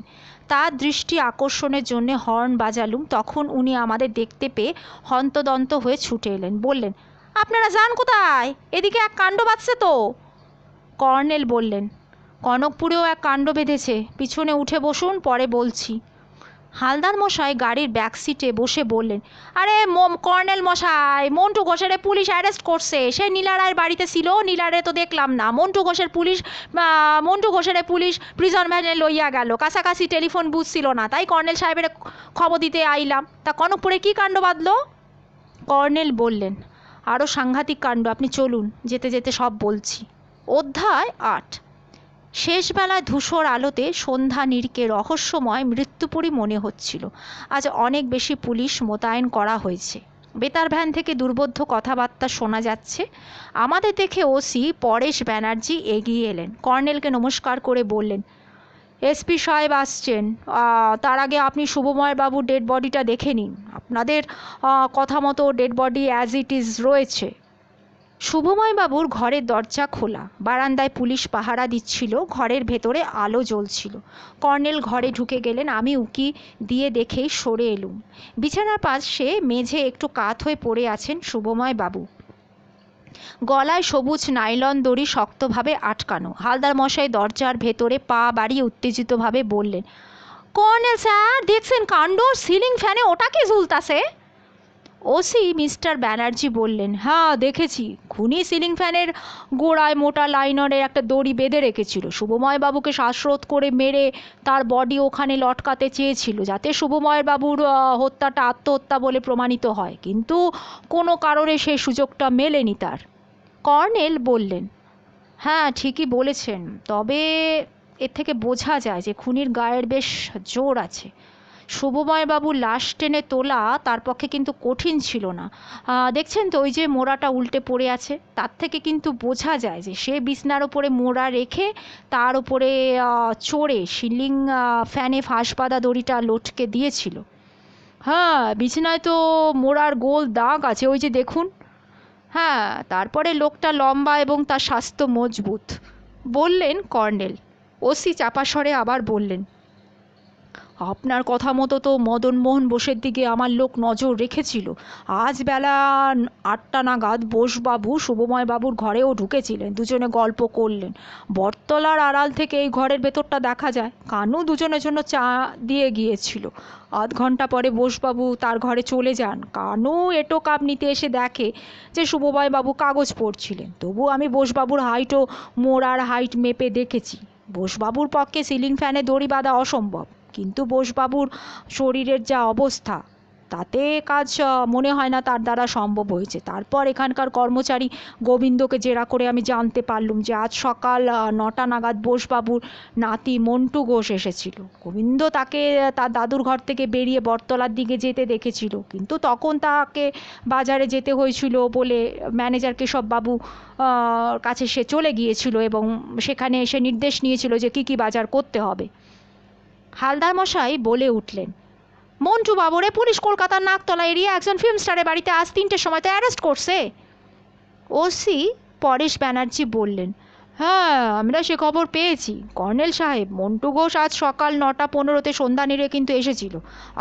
তার দৃষ্টি আকর্ষণের জন্য হর্ন বাজালুম। তখন উনি আমাদের দেখতে পেয়ে হন্তদন্ত হয়ে ছুটে এলেন। বললেন, আপনারা যান কোথায়? এদিকে এক কাণ্ড বাজছে তো। কর্নেল বললেন, কনকপুরেও এক কাণ্ড বেঁধেছে, পিছনে উঠে বসুন, পরে বলছি। হালদার মশাই গাড়ির ব্যাক সিটে বসে বললেন, আরে কর্নেল মশাই, মন্টু ঘোষের পুলিশ অ্যারেস্ট করছে। সে নীলারায়ের বাড়িতে ছিল, নীলারে তো দেখলাম না। মন্টু ঘোষের পুলিশ প্রিজন ভ্যানে লইয়া গেল। কাছাকাছি টেলিফোন বুথ ছিল না, তাই কর্নেল সাহেবের খবর দিতে আইলাম। তা কনকপুরে কী কাণ্ড বাঁধলো? কর্নেল বললেন, আরও সাংঘাতিক কাণ্ড, আপনি চলুন, যেতে যেতে সব বলছি। অধ্যায় 8। শেষবেলায় ধূসর আলোতে সন্ধ্যা নীড়কে রহস্যময় মৃত্যুপুরী মনে হচ্ছিল। আজ অনেক বেশি পুলিশ মোতায়েন করা হয়েছে। বেতার ভ্যান থেকে দুর্বোধ্য কথাবার্তা শোনা যাচ্ছে। আমাদের দেখে ওসি পরেশ ব্যানার্জি এগিয়ে এলেন। কর্নেলকে নমস্কার করে বললেন, এসপি সাহেব আসছেন, তার আগে আপনি শুভময় বাবুর ডেড বডিটা দেখে নিন। আপনাদের কথা মতো dead body as it is রয়েছে। শুভময় বাবুর ঘরের দরজা খোলা, বারান্দায় পুলিশ পাহারা দিচ্ছিল, ঘরের ভেতরে আলো জ্বলছিল। কর্নেল ঘরে ঢুকে গেলেন, আমি উকি দিয়ে দেখেই সরে এলুম। বিছানার পাশে মেঝে একটু কাত হয়ে পড়ে আছেন শুভময় বাবু। গলায় সবুজ নাইলন দড়ি শক্তভাবে আটকানো। হালদার মশাই দরজার ভেতরে পা বাড়িয়ে উত্তেজিতভাবে বললেন, কর্নেল স্যার, দেখছেন কাণ্ড? সিলিং ফ্যানে ওটা কি ঝুলতাছে? ওসি মিস্টার ব্যানার্জি বললেন, হ্যাঁ দেখেছি। খুনি সিলিং ফ্যানের গোড়ায় মোটা লাইনারের একটা দড়ি বেঁধে রেখেছিল। শুভময় বাবুকে শ্বাসরোধ করে মেরে তার বডি ওখানে লটকাতে চেয়েছিল, যাতে শুভময় বাবুর হত্যাটা আত্মহত্যা বলে প্রমাণিত হয়, কিন্তু কোনো কারণে সেই সুযোগটা মেলেনি তার। কর্নেল বললেন, হ্যাঁ ঠিকই বলেছেন, তবে এর থেকে বোঝা যায় যে খুনির গায়ের বেশ জোর আছে। শুভময় বাবুর লাশ টেনে তোলা তার পক্ষে কিন্তু কঠিন ছিল না। দেখছেন তো, ওই যে মোড়াটা উল্টে পড়ে আছে, তার থেকে কিন্তু বোঝা যায় যে সে বিছনার ওপরে মোড়া রেখে তার ওপরে চড়ে সিলিং ফ্যানে ফাঁস বাঁধা দড়িটা লটকে দিয়েছিল। হ্যাঁ, বিছানায় তো মোড়ার গোল দাগ আছে, ওই যে দেখুন। হ্যাঁ, তারপরে লোকটা লম্বা এবং তার স্বাস্থ্য মজবুত, বললেন কর্নেল। ওসি চাপা স্বরে আবার বললেন, আপনার কথা মতো তো মদনমোহন বোসের দিকে আমার লোক নজর রেখেছিল। আজ বেলা 8টা নাগাদ বোসবাবু শুভময় বাবুর ঘরেও ঢুকেছিলেন, দুজনে গল্প করলেন। বটতলার আড়াল থেকে এই ঘরের ভেতরটা দেখা যায়। কানু দুজনের জন্য চা দিয়ে গিয়েছিল। আধ ঘন্টা পরে বোসবাবু তার ঘরে চলে যান। কানু এটো কাপ নিতে এসে দেখে যে শুভময় বাবু কাগজ পড়ছিলেন। তবু আমি বোসবাবুর হাইট ও মোড়ার হাইট মেপে দেখেছি। বোসবাবুর পক্ষে সিলিং ফ্যানে দড়ি বাঁধা অসম্ভব, কিন্তু বোসবাবুর শরীরের যা অবস্থা, তাতে কাজ মনে হয় না তার দ্বারা সম্ভব হয়েছে। তারপর এখানকার কর্মচারী গোবিন্দকে জেরা করে আমি জানতে পারলুম যে আজ সকাল 9টা নাগাদ বোসবাবুর নাতি মন্টু ঘোষ এসেছিল। গোবিন্দ তাকে তার দাদুর ঘর থেকে বেরিয়ে বটতলার দিকে যেতে দেখেছিল, কিন্তু তখন তাকে বাজারে যেতে হয়েছিল বলে ম্যানেজার কেশববাবু কাছে সে চলে গিয়েছিল এবং সেখানে এসে নির্দেশ নিয়েছিল যে কী কী বাজার করতে হবে। হালদার মশাই বলে উঠলেন, মন্টু বাবুরে পুলিশ কলকাতার নাকতলা এরিয়া একজন ফিল্ম স্টারের বাড়িতে আজ 3টের সময় তো অ্যারেস্ট করছে। ওসি পরেশ ব্যানার্জি বললেন, হ্যাঁ আমরা সে খবর পেয়েছি কর্নেল সাহেব। মন্টু ঘোষ আজ সকাল 9টা 15-তে সন্ধ্যা নেড়ে কিন্তু এসেছিল।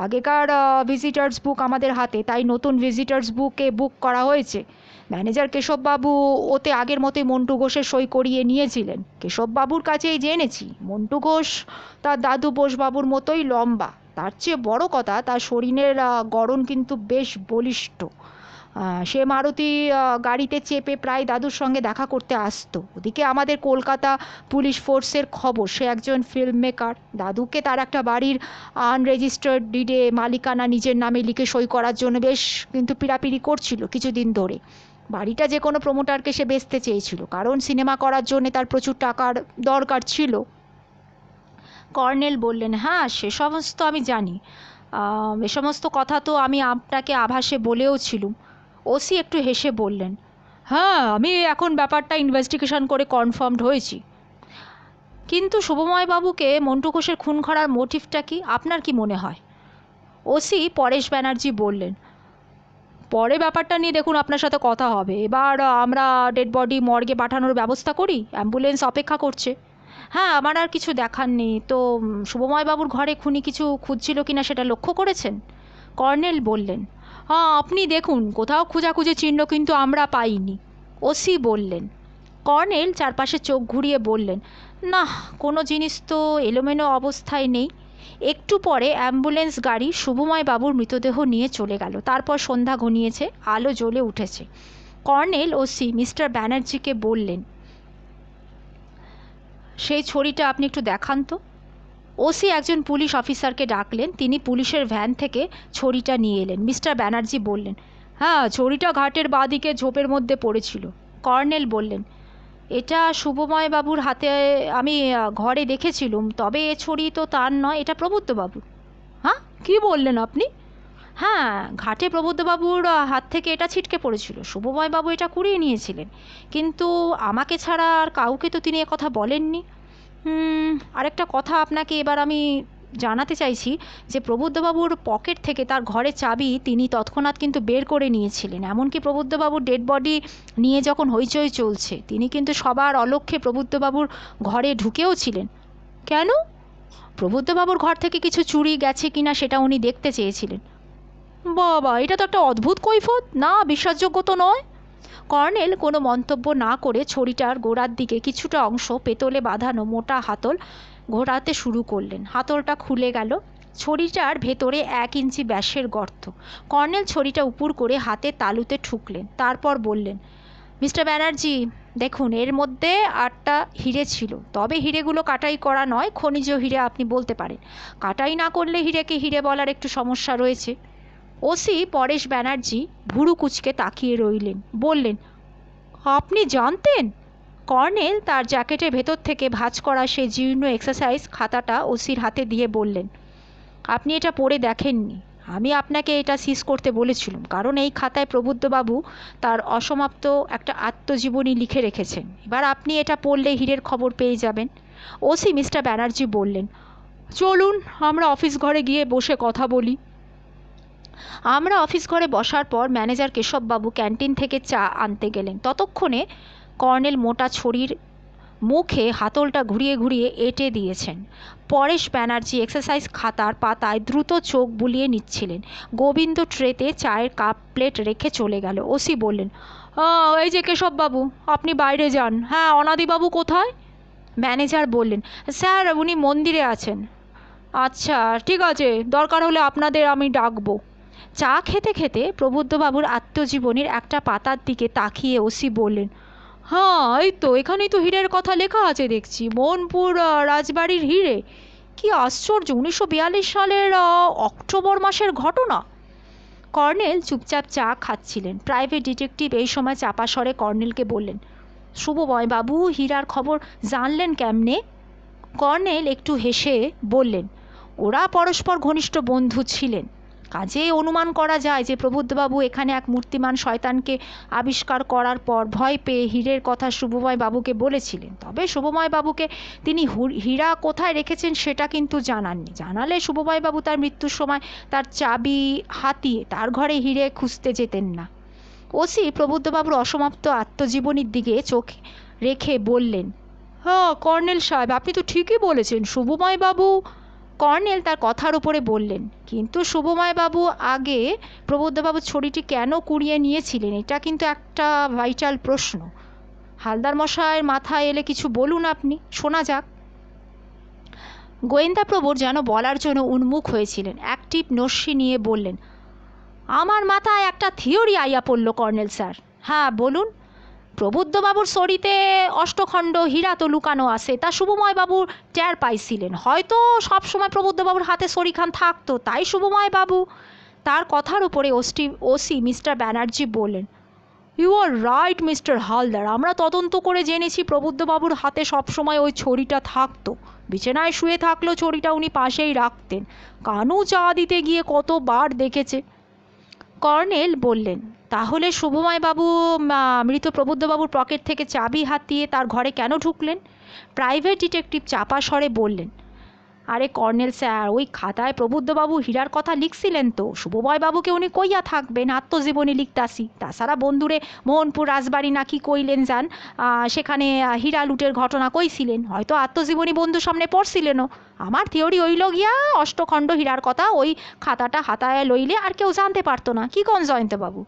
আগেকার ভিজিটার্স বুক আমাদের হাতে, তাই নতুন ভিজিটার্স বুকে বুক করা হয়েছে। ম্যানেজার কেশববাবু ওতে আগের মতোই মন্টু ঘোষের সই করিয়ে নিয়েছিলেন। কেশববাবুর কাছেই জেনেছি মন্টু ঘোষ তার দাদু বোসবাবুর মতোই লম্বা। তার চেয়ে বড় কথা, তার শরীরের গড়ন কিন্তু বেশ বলিষ্ঠ। সে মারুতি গাড়িতে চেপে প্রায় দাদুর সঙ্গে দেখা করতে আসতো। ওদিকে আমাদের কলকাতা পুলিশ ফোর্সের খবর সে একজন ফিল্ম মেকার। দাদুকে তার একটা বাড়ির আনরেজিস্টার্ড ডিডে মালিকানা নিজের নামে লিখে সই করার জন্য বেশ কিন্তু পিড়াপিড়ি করছিল কিছুদিন ধরে। বাড়িটা যে কোনো প্রমোটারকে সে বেচতে চেয়েছিল, কারণ সিনেমা করার জন্য তার প্রচুর টাকার দরকার ছিল। কর্নেল বললেন, হ্যাঁ সে সমস্ত আমি জানি। এ সমস্ত কথা তো আমি আপনাকে আভাসে বলেও ছিলুম। ওসি একটু হেসে বললেন, হ্যাঁ আমি এখন ব্যাপারটা ইনভেস্টিগেশন করে কনফার্মড হয়েছি। কিন্তু শুভময় বাবুকে মন্টু ঘোষের খুন করার মোটিভটা কি, আপনার কি মনে হয়? ওসি পরেশ ব্যানার্জি বললেন, পরে ব্যাপারটা নিয়ে দেখুন আপনার সাথে কথা হবে। এবার আমরা ডেড বডি মর্গে পাঠানোর ব্যবস্থা করি, অ্যাম্বুলেন্স অপেক্ষা করছে। হ্যাঁ, আমার আর কিছু দেখার নেই। তো শুভময় বাবুর ঘরে খুনি কিছু খুঁজছিল কিনা সেটা লক্ষ্য করেছেন? কর্নেল বললেন, হ্যাঁ আপনি দেখুন, কোথাও খোঁজাখুঁজি চিহ্ন কিন্তু আমরা পাইনি। ওসি বললেন। কর্নেল চারপাশে চোখ ঘুরিয়ে বললেন, না কোনো জিনিস তো এলোমেলো অবস্থায় নেই। একটু পরে অ্যাম্বুলেন্স গাড়ি শুভময় বাবুর মৃতদেহ নিয়ে চলে গেল। তারপর সন্ধ্যা ঘনিয়েছে, আলো জ্বলে উঠেছে। কর্নেল ওসি মিস্টার ব্যানার্জিকে বললেন, সেই ছড়িটা আপনি একটু দেখান তো। ওসি একজন পুলিশ অফিসারকে ডাকলেন। তিনি পুলিশের ভ্যান থেকে ছড়িটা নিয়ে এলেন। মিস্টার ব্যানার্জি বললেন, হ্যাঁ, ছড়িটা ঘাটের বাঁদিকে ঝোপের মধ্যে পড়েছিল। কর্নেল বললেন, এটা শুভময় বাবুর হাতে আমি ঘরে দেখেছিলুম, তবে এ ছড়ি তো তার নয়, এটা প্রবুদ্ধবাবুর। হ্যাঁ, কি বললেন আপনি? হ্যাঁ, ঘাটে প্রবুদ্ধবাবুর হাত থেকে এটা ছিটকে পড়েছিল। শুভময় বাবু এটা কুড়িয়ে নিয়েছিলেন, কিন্তু আমাকে ছাড়া আর কাউকে তো তিনি কথা বলেননি। আরেকটা কথা আপনাকে এবার আমি জানাতে চাইছি যে প্রবুদ্ধবাবুর পকেট থেকে তার ঘরের চাবি তিনি তৎক্ষণাৎ কিন্তু বের করে নিয়েছিলেন। এমনকি প্রবুদ্ধবাবুর ডেড বডি নিয়ে যখন হইচই চলছে, তিনি কিন্তু সবার অলক্ষ্যে প্রবুদ্ধবাবুর ঘরে ঢুকেও ছিলেন। কেন? প্রবুদ্ধবাবুর ঘর থেকে কিছু চুরি গেছে কিনা সেটা উনি দেখতে চেয়েছিলেন। বাবা, এটা তো একটা অদ্ভুত কৈফিয়ত, না বিশ্বাসযোগ্য তো নয়। কর্নেল কোনো মন্তব্য না করে ছড়িটার গোড়ার দিকে কিছুটা অংশ পেতলে বাঁধানো মোটা হাতল ঘোরাতে শুরু করলেন। হাতলটা খুলে গেল। ছড়িটার ভেতরে 1 ইঞ্চি ব্যাসের গর্ত। কর্নেল ছড়িটা উপুর করে হাতে তালুতে ঠুকলেন। তারপর বললেন, মিস্টার ব্যানার্জি, দেখুন, এর মধ্যে 8টা হিরে ছিল। তবে হিরেগুলো কাটাই করা নয়, খনিজ হিরে আপনি বলতে পারেন। কাটাই না করলে হিরেকে হিরে বলার একটু সমস্যা রয়েছে। ওসি পরেশ ব্যানার্জি ভুরু কুঁচকে তাকিয়ে রইলেন। বললেন, আপনি জানতেন? কর্নেল তার জ্যাকেটের ভেতর থেকে ভাঁজ করা সেই জীর্ণ এক্সারসাইজ খাতাটা ওসির হাতে দিয়ে বললেন, আপনি এটা পড়ে দেখেননি। আমি আপনাকে এটা সিজ করতে বলেছিলাম, কারণ এই খাতায় প্রবুদ্ধবাবু তার অসমাপ্ত একটা আত্মজীবনী লিখে রেখেছেন। এবার আপনি এটা পড়লে হীরের খবর পেয়ে যাবেন। ওসি মিস্টার ব্যানার্জি বললেন, চলুন আমরা অফিস ঘরে গিয়ে বসে কথা বলি। আমরা অফিস ঘরে বসার পর ম্যানেজার কেশববাবু ক্যান্টিন থেকে চা আনতে গেলেন। ততক্ষণে কর্নেল মোটা ছড়ির মুখে হাতলটা ঘুরিয়ে ঘুরিয়ে এঁটে দিয়েছেন। পরেশ ব্যানার্জি এক্সারসাইজ খাতার পাতায় দ্রুত চোখ বুলিয়ে নিচ্ছিলেন। গোবিন্দ ট্রেতে চায়ের কাপ প্লেট রেখে চলে গেল। ওসি বললেন, এই যে কেশববাবু, আপনি বাইরে যান। হ্যাঁ, অনাদিবাবু কোথায়? ম্যানেজার বললেন, স্যার, উনি মন্দিরে আছেন। আচ্ছা, ঠিক আছে, দরকার হলে আপনাদের আমি ডাকবো। চা খেতে খেতে প্রবুদ্ধবাবুর আত্মজীবনীর একটা পাতার দিকে তাকিয়ে ওসি বললেন, হ্যাঁ, এই তো, এখানেই তো হীরের কথা লেখা আছে দেখছি, মোহনপুর রাজবাড়ির হীরে। কি আশ্চর্য, 1942 সালের অক্টোবর মাসের ঘটনা। কর্নেল চুপচাপ চা খাচ্ছিলেন। প্রাইভেট ডিটেকটিভ এই সময় চাপা স্বরে কর্নেলকে বললেন, শুভময় বাবু হীরার খবর জানলেন কেমনে? কর্নেল একটু হেসে বললেন, ওরা পরস্পর ঘনিষ্ঠ বন্ধু ছিলেন। কাজেই অনুমান করা যায় যে প্রবুদ্ধবাবু এখানে এক মূর্তিমান শয়তানকে আবিষ্কার করার পর ভয় পেয়ে হীরের কথা শুভময় বাবুকে বলেছিলেন। তবে শুভময় বাবুকে তিনি হীরা কোথায় রেখেছেন সেটা কিন্তু জানাননি। জানালে শুভময় বাবু তার মৃত্যুর সময় তার চাবি হাতিয়ে তার ঘরে হীরে খুঁজতে যেতেন না। ওসি প্রবুদ্ধবাবুর অসমাপ্ত আত্মজীবনীর দিকে চোখ রেখে বললেন, হ্যাঁ কর্নেল সাহেব, আপনি তো ঠিকই বলেছেন। শুভময় বাবু। কর্নেল তার কথার উপরে বললেন, কিন্তু শুভময় বাবু আগে প্রবুদ্ধবাবু ছড়িটি কেন কুড়িয়ে নিয়েছিলেন, এটা কিন্তু একটা ভাইটাল প্রশ্ন। হালদার মশাইয়ের মাথায় এলে কিছু বলুন আপনি, শোনা যাক। গোয়েন্দা প্রবর যেন বলার জন্য উন্মুখ হয়েছিলেন। এক টিপ নস্যি নিয়ে বললেন, আমার মাথায় একটা থিওরি আইয়া পড়ল কর্নেল স্যার। হ্যাঁ বলুন। প্রবুদ্ধবাবুর শরীতে অষ্টখণ্ড হীরা তো লুকানো আছে, তা শুভময় বাবু টের পাইছিলেন। হয়তো সবসময় প্রবুদ্ধবাবুর হাতে শরীখান থাকতো, তাই শুভময় বাবু। তার কথার উপরে ওসি মিস্টার ব্যানার্জি বললেন, you are right mister Haldar, আমরা তদন্ত করে জেনেছি প্রবুদ্ধবাবুর হাতে সবসময় ওই ছড়িটা থাকতো। বিছানায় শুয়ে থাকলেও ছড়িটা উনি পাশেই রাখতেন। কানু চা দিতে গিয়ে কতবার দেখেছে। কর্নেল বললেন, তাহলে শুভময় বাবু মৃত প্রবুদ্ধবাবুর পকেট থেকে চাবি হাতিয়ে তার ঘরে কেন ঢুকলেন? প্রাইভেট ডিটেকটিভ চাপা স্বরে বললেন, আরে কর্নেল স্যার, ওই খাতায় প্রবুদ্ধবাবু হীরার কথা লিখছিলেন তো। শুভময় বাবুকে উনি কইয়া থাকবেন আত্মজীবনী লিখতাসি। তাছাড়া বন্ধুরে মোহনপুর রাজবাড়ি নাকি কইলেন যান, সেখানে হীরা লুটের ঘটনা কইছিলেন। হয়তো আত্মজীবনী বন্ধু সামনে পড়ছিলেনও। আমার থিওরি হইল গিয়া অষ্টখণ্ড হীরার কথা ওই খাতাটা হাতায় লইলে আর কেউ জানতে পারতো না। কি কন জয়ন্তবাবু?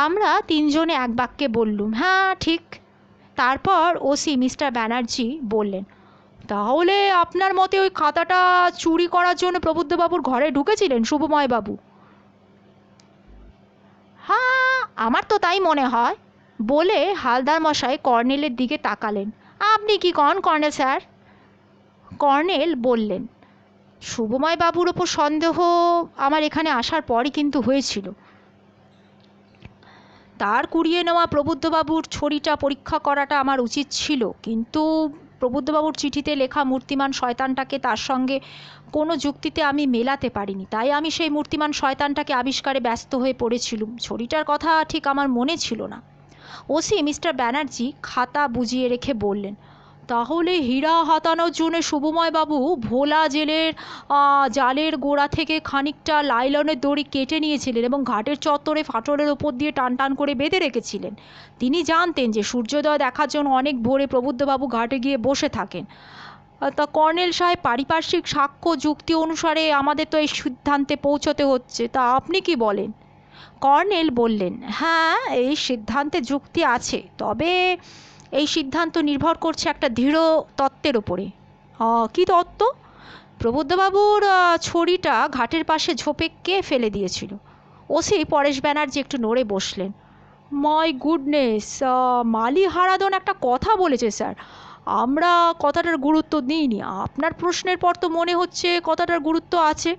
আমরা তিনজনে এক বাক্যে বললুম, হ্যাঁ ঠিক। তারপর ওসি মিস্টার ব্যানার্জি বললেন, তাহলে আপনার মতে ওই খাতাটা চুরি করার জন্য প্রবুদ্ধবাবুর ঘরে ঢুকেছিলেন শুভময়বাবু? হ্যাঁ, আমার তো তাই মনে হয়, বলে হালদার মশাই কর্নেলের দিকে তাকালেন। আপনি কি কন কর্নেল স্যার? কর্নেল বললেন, শুভময়বাবুর ওপর সন্দেহ আমার এখানে আসার পরই কিন্তু হয়েছিল। তার কুড়িয়ে নেওয়া প্রবুদ্ধবাবুর ছড়িটা পরীক্ষা করাটা আমার উচিত ছিল, কিন্তু প্রবুদ্ধবাবুর চিঠিতে লেখা মূর্তিমান শয়তানটাকে তার সঙ্গে কোনো যুক্তিতে আমি মেলাতে পারিনি, তাই আমি সেই মূর্তিমান শয়তানটাকে আবিষ্কারে ব্যস্ত হয়ে পড়েছিলুম। ছড়িটার কথা ঠিক আমার মনে ছিল না। ওসি মিস্টার ব্যানার্জি খাতা বুজিয়ে রেখে বললেন, তাহলে হীরা হাতানোর জন্য শুভময়বাবু ভোলা জেলের জালের গোড়া থেকে খানিকটা লাইলনের দড়ি কেটে নিয়েছিলেন এবং ঘাটের চত্বরে ফাটলের ওপর দিয়ে টান টান করে বেঁধে রেখেছিলেন। তিনি জানতেন যে সূর্যোদয় দেখার জন্য অনেক ভোরে প্রবুদ্ধবাবু ঘাটে গিয়ে বসে থাকেন। তা কর্নেল সাহেব, পারিপার্শ্বিক সাক্ষ্য যুক্তি অনুসারে আমাদের তো এই সিদ্ধান্তে পৌঁছতে হচ্ছে, তা আপনি কি বলেন? কর্নেল বললেন, হ্যাঁ, এই সিদ্ধান্তে যুক্তি আছে, তবে এই সিদ্ধান্ত নির্ভর করছে একটা দৃঢ় তত্ত্বের ওপরে। কী তত্ত্ব? প্রবুদ্ধবাবুর ছড়িটা ঘাটের পাশে ঝোপে কে ফেলে দিয়েছিল? ওসি পরেশ ব্যানার্জি একটু নড়ে বসলেন। মাই গুডনেস, মালি হারাধন একটা কথা বলেছে স্যার, আমরা কথাটার গুরুত্ব দিইনি। আপনার প্রশ্নের পর তো মনে হচ্ছে কথাটার গুরুত্ব আছে।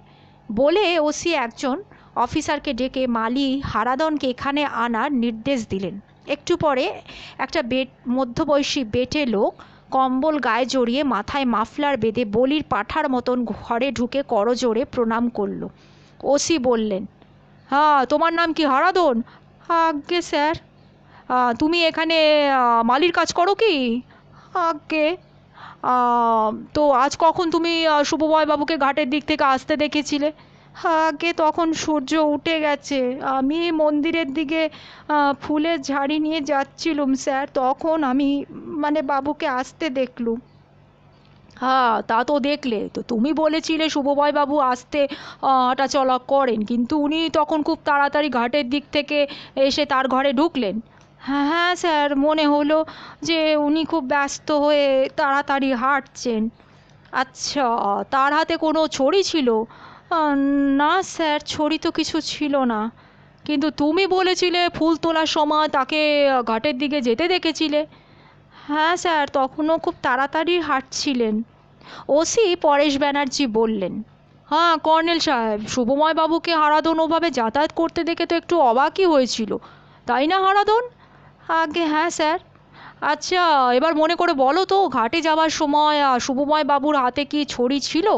বলে ওসি একজন অফিসারকে ডেকে মালি হারাধনকে এখানে আনার নির্দেশ দিলেন। একটু পরে একটা মধ্যবয়সী বেটে লোক কম্বল গায়ে জড়িয়ে মাথায় মাফলার বেঁধে বলির পাঁঠার মতন ঘরে ঢুকে করজোড়ে প্রণাম করল। ওসি বললেন, হ্যাঁ, তোমার নাম কি হারাধন? আজ্ঞে স্যার। তুমি এখানে মালির কাজ করো কি? আজ্ঞে। তো আজ কখন তুমি শুভময়বাবুকে ঘাটের দিক থেকে আসতে দেখেছিলে? আগে তখন সূর্য উঠে গেছে, আমি মন্দিরের দিকে ফুলের ঝাড়ি নিয়ে যাচ্ছিলুম স্যার, তখন আমি বাবুকে আসতে দেখলুম। হ্যাঁ, তা তো দেখলে তো, তুমি বলেছিলে শুভময়বাবু আসতে হাঁটাচলা করেন, কিন্তু উনি তখন খুব তাড়াতাড়ি ঘাটের দিক থেকে এসে তার ঘরে ঢুকলেন। হ্যাঁ হ্যাঁ স্যার, মনে হলো যে উনি খুব ব্যস্ত হয়ে তাড়াতাড়ি হাঁটছেন। আচ্ছা, তার হাতে কোনো ছড়ি ছিল? না স্যার, ছড়ি তো কিছু ছিল না। কিন্তু তুমি বলেছিলে ফুল তোলার সময় তাকে ঘাটের দিকে যেতে দেখেছিলে। হ্যাঁ স্যার, তখনও খুব তাড়াতাড়ি হাঁটছিলেন। ওসি পরেশ ব্যানার্জি বললেন, হ্যাঁ কর্নেল সাহেব, শুভময়বাবুকে হারাধন ওভাবে যাতায়াত করতে দেখে তো একটু অবাকই হয়েছিল, তাই না হারাধন? আগে হ্যাঁ স্যার। আচ্ছা, এবার মনে করে বলো তো, ঘাটে যাওয়ার সময় শুভময়বাবুর হাতে কি ছড়ি ছিল?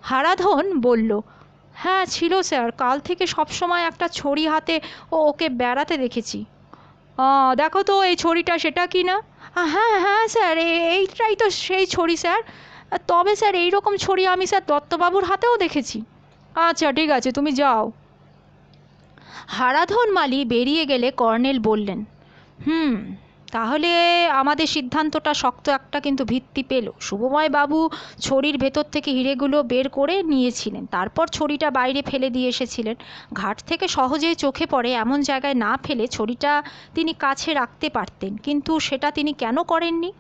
হারাধন বলল, হ্যাঁ ছিল স্যার, কাল থেকে সবসময় একটা ছড়ি হাতে ওকে বেড়াতে দেখেছি। দেখো তো এই ছড়িটা সেটা কি না? হ্যাঁ হ্যাঁ স্যার, এইটাই তো সেই ছড়ি স্যার। তবে স্যার এই রকম ছড়ি আমি স্যার দত্তবাবুর হাতেও দেখেছি। আচ্ছা ঠিক আছে, তুমি যাও। হারাধন মালি বেরিয়ে গেলে কর্নেল বললেন, তাহলে আমাদের সিদ্ধান্তটা শক্ত একটা কিন্তু ভিত্তি পেল। শুভময় বাবু ছড়ির ভেতর থেকে হিরেগুলো বের করে নিয়েছিলেন, তারপর ছড়িটা বাইরে ফেলে দিয়ে এসেছিলেন। ঘাট থেকে সহজেই চোখে পড়ে এমন জায়গায় না ফেলে ছড়িটা তিনি কাছে রাখতে পারতেন, কিন্তু সেটা তিনি কেন করেননি?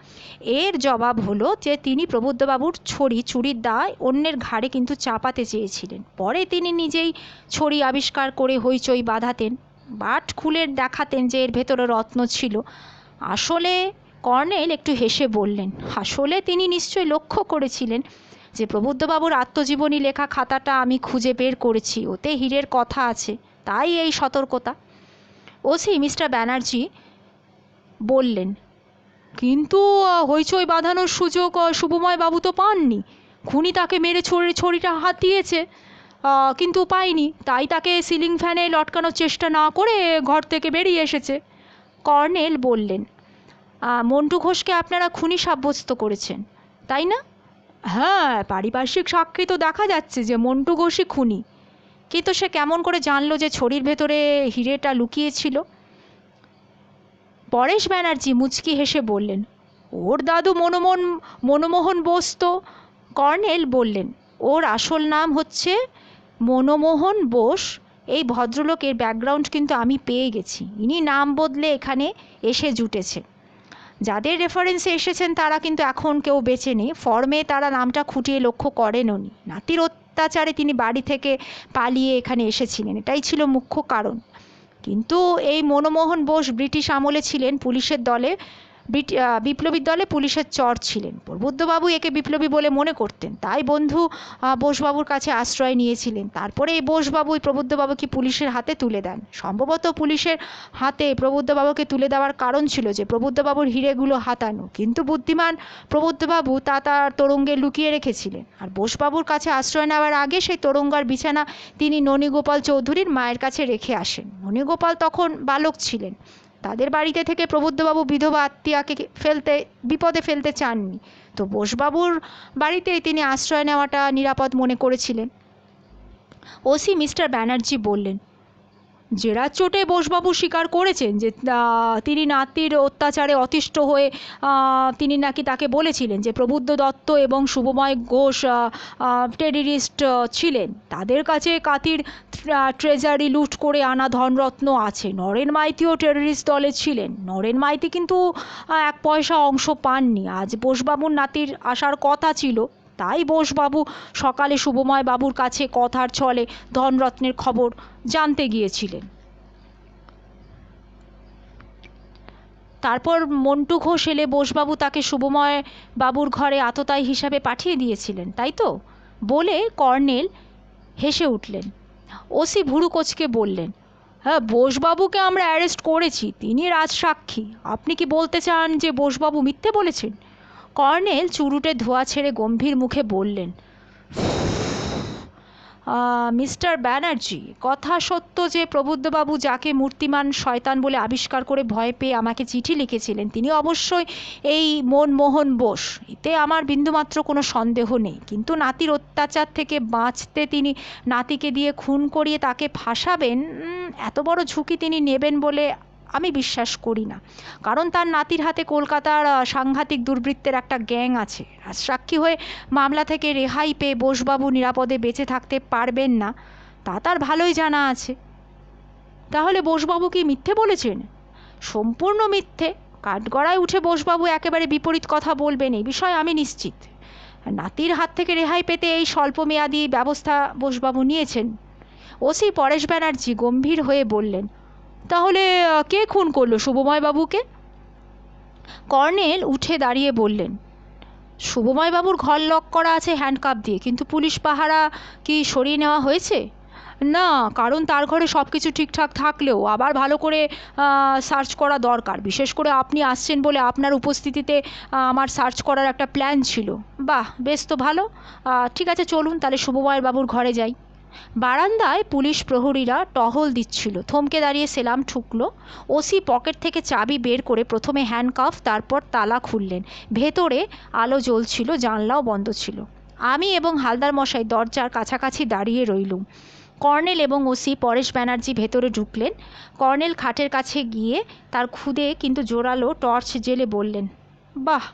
এর জবাব হলো যে তিনি প্রবুদ্ধবাবুর ছড়ি চুরির দায় অন্যের ঘাড়ে কিন্তু চাপাতে চেয়েছিলেন। পরে তিনি নিজেই ছড়ি আবিষ্কার করে হইচই বাঁধাতেন, বাট খুলে দেখাতেন যে এর ভেতরে রত্ন ছিল। আসলে কর্নেল একটু হেসে বললেন, আসলে তিনি নিশ্চয়ই লক্ষ্য করেছিলেন যে প্রবুদ্ধবাবুর আত্মজীবনী লেখা খাতাটা আমি খুঁজে বের করেছি, ওতে হীরের কথা আছে, তাই এই সতর্কতা। ওসি মিস্টার ব্যানার্জি বললেন, কিন্তু হইচই বাঁধানোর সুযোগ শুভময় বাবু তো পাননি। খুনি তাকে মেরে ছড়িটা হাতিয়েছে, কিন্তু পায়নি, তাই তাকে সিলিং ফ্যানে লটকানোর চেষ্টা না করে ঘর থেকে বেরিয়ে এসেছে। কর্নেল বললেন, মন্টু ঘোষকে আপনারা খুনি সাব্যস্ত করেছেন, তাই না? হ্যাঁ, পারিপার্শ্বিক সাক্ষী তো দেখা যাচ্ছে যে মন্টু ঘোষই খুনি, কিন্তু সে কেমন করে জানলো যে ছড়ির ভেতরে হিরেটা লুকিয়েছিল? পরেশ ব্যানার্জি মুচকি হেসে বললেন, ওর দাদু মনমোহন বোস তো। কর্নেল বললেন, ওর আসল নাম হচ্ছে মনমোহন বোস। এই ভদ্রলোকের ব্যাকগ্রাউন্ড কিন্তু আমি পেয়ে গেছি, ইনি নাম বদলে এখানে এসে জুটেছে। যাদের রেফারেন্সে এসেছেন তারা কিন্তু এখন কেউ বেঁচে নেই, ফর্মে তারা নামটা খুঁটিয়ে লক্ষ্য করেনও নি। নাতির অত্যাচারে তিনি বাড়ি থেকে পালিয়ে এখানে এসেছিলেন, এটাই ছিল মুখ্য কারণ। কিন্তু এই মনমোহন বোস ব্রিটিশ আমলে ছিলেন পুলিশের দলে, বিপ্লবীর দলে পুলিশের চর ছিলেন। প্রবুদ্ধবাবু একে বিপ্লবী বলে মনে করতেন, তাই বন্ধু বোসবাবুর কাছে আশ্রয় নিয়েছিলেন। তারপরে এই বোসবাবুই প্রবুদ্ধবাবুকে পুলিশের হাতে তুলে দেন। সম্ভবত পুলিশের হাতে প্রবুদ্ধবাবুকে তুলে দেওয়ার কারণ ছিল যে প্রবুদ্ধবাবুর হিরেগুলো হাতানো, কিন্তু বুদ্ধিমান প্রবুদ্ধবাবু তা তার তোরঙ্গে লুকিয়ে রেখেছিলেন। আর বোসবাবুর কাছে আশ্রয় নেওয়ার আগে সেই তোরঙ্গার বিছানা তিনি ননীগোপাল চৌধুরীর মায়ের কাছে রেখে আসেন। ননীগোপাল তখন বালক ছিলেন। তাদের বাড়িতে থেকে প্রবুদ্ধবাবু বিধবা আত্মীয়াকে বিপদে ফেলতে চাননি, তো বোসবাবুর বাড়িতেই তিনি আশ্রয় নেওয়াটা নিরাপদ মনে করেছিলেন। ওসি মিস্টার ব্যানার্জি বললেন, জেরার চোটে বোসবাবু স্বীকার করেছেন যে তিনি নাতির অত্যাচারে অতিষ্ঠ হয়ে তিনি নাকি তাকে বলেছিলেন যে প্রবুদ্ধ দত্ত এবং শুভময় ঘোষ টেররিস্ট ছিলেন, তাদের কাছে কাতির ট্রেজারি লুট করে আনা ধনরত্ন আছে। নরেন মাইতিও টেররিস্ট দলে ছিলেন। নরেন মাইতি কিন্তু 1 পয়সা অংশ পাননি। আজ বোসবাবুর নাতির আসার কথা ছিল, তাই বোসবাবু সকালে শুভময় বাবুর কাছে কথার ছলে ধনরত্নের খবর জানতে গিয়েছিলেন। তারপর মন্টু ঘোষ এলে বোসবাবু তাকে শুভময় বাবুর ঘরে আততায়ী হিসাবে পাঠিয়ে দিয়েছিলেন, তাই তো? বলে কর্নেল হেসে উঠলেন। ওসি ভুরু কোচকে বললেন, হ্যাঁ, বোসবাবুকে আমরা অ্যারেস্ট করেছি, তিনি রাজসাক্ষী। আপনি কি বলতে চান যে বোসবাবু মিথ্যে বলেছেন? কর্নেল চুরুটে ধোঁয়া ছেড়ে গম্ভীর মুখে বললেন, মিস্টার ব্যানার্জি, কথা সত্য যে প্রবুদ্ধবাবু যাকে মূর্তিমান শয়তান বলে আবিষ্কার করে ভয় পেয়ে আমাকে চিঠি লিখেছিলেন তিনি অবশ্যই এই মনমোহন বোস, এতে আমার বিন্দুমাত্র কোনো সন্দেহ নেই। কিন্তু নাতির অত্যাচার থেকে বাঁচতে তিনি নাতিকে দিয়ে খুন করিয়ে তাকে ফাঁসাবেন, এত বড় ঝুঁকি তিনি নেবেন বলে আমি বিশ্বাস করি না। কারণ তার নাতির হাতে কলকাতার সাংঘাতিক দুর্বৃত্তের একটা গ্যাং আছে। রাজসাক্ষী হয়ে মামলা থেকে রেহাই পেয়ে বোসবাবু নিরাপদে বেঁচে থাকতে পারবেন না, তা তার ভালোই জানা আছে। তাহলে বোসবাবু কি মিথ্যে বলেছেন? সম্পূর্ণ মিথ্যে। কাঠগড়ায় উঠে বোসবাবু একেবারে বিপরীত কথা বলবেন এই বিষয়ে আমি নিশ্চিত। নাতির হাত থেকে রেহাই পেতে এই স্বল্পমেয়াদী ব্যবস্থা বোসবাবু নিয়েছেন। ওসি পরেশ ব্যানার্জি গম্ভীর হয়ে বললেন, তাহলে কে খুন করলো শুভময় বাবুকে? কর্নেল উঠে দাঁড়িয়ে বললেন, শুভময় বাবুর ঘর লক করা আছে হ্যান্ডকাপ দিয়ে, কিন্তু পুলিশ পাহারা কি সরিয়ে নেওয়া হয়েছে? না, কারণ তার ঘরে সব কিছু ঠিকঠাক থাকলেও আবার ভালো করে সার্চ করা দরকার। বিশেষ করে আপনি আসছেন বলে আপনার উপস্থিতিতে আমার সার্চ করার একটা প্ল্যান ছিল। বাহ, বেশ তো ভালো। ঠিক আছে, চলুন তাহলে শুভময় বাবুর ঘরে যাই। বারান্দায় পুলিশ প্রহরীরা টহল দিচ্ছিল। থমকে দাঁড়িয়ে সেলাম ঠুকলো। ওসি পকেট থেকে চাবি বের করে প্রথমে হ্যান্ডকাফ, তারপর তালা খুললেন। ভেতরে আলো জ্বলছিল, জানলাও বন্ধ ছিল। আমি এবং হালদার মশাই দরজার কাছাকাছি দাঁড়িয়ে রইলুম। কর্নেল এবং ওসি পরেশ ব্যানার্জি ভেতরে ঢুকলেন। কর্নেল খাটের কাছে গিয়ে তার ক্ষুদে কিন্তু জোরালো টর্চ জ্বেলে বললেন, বাহ,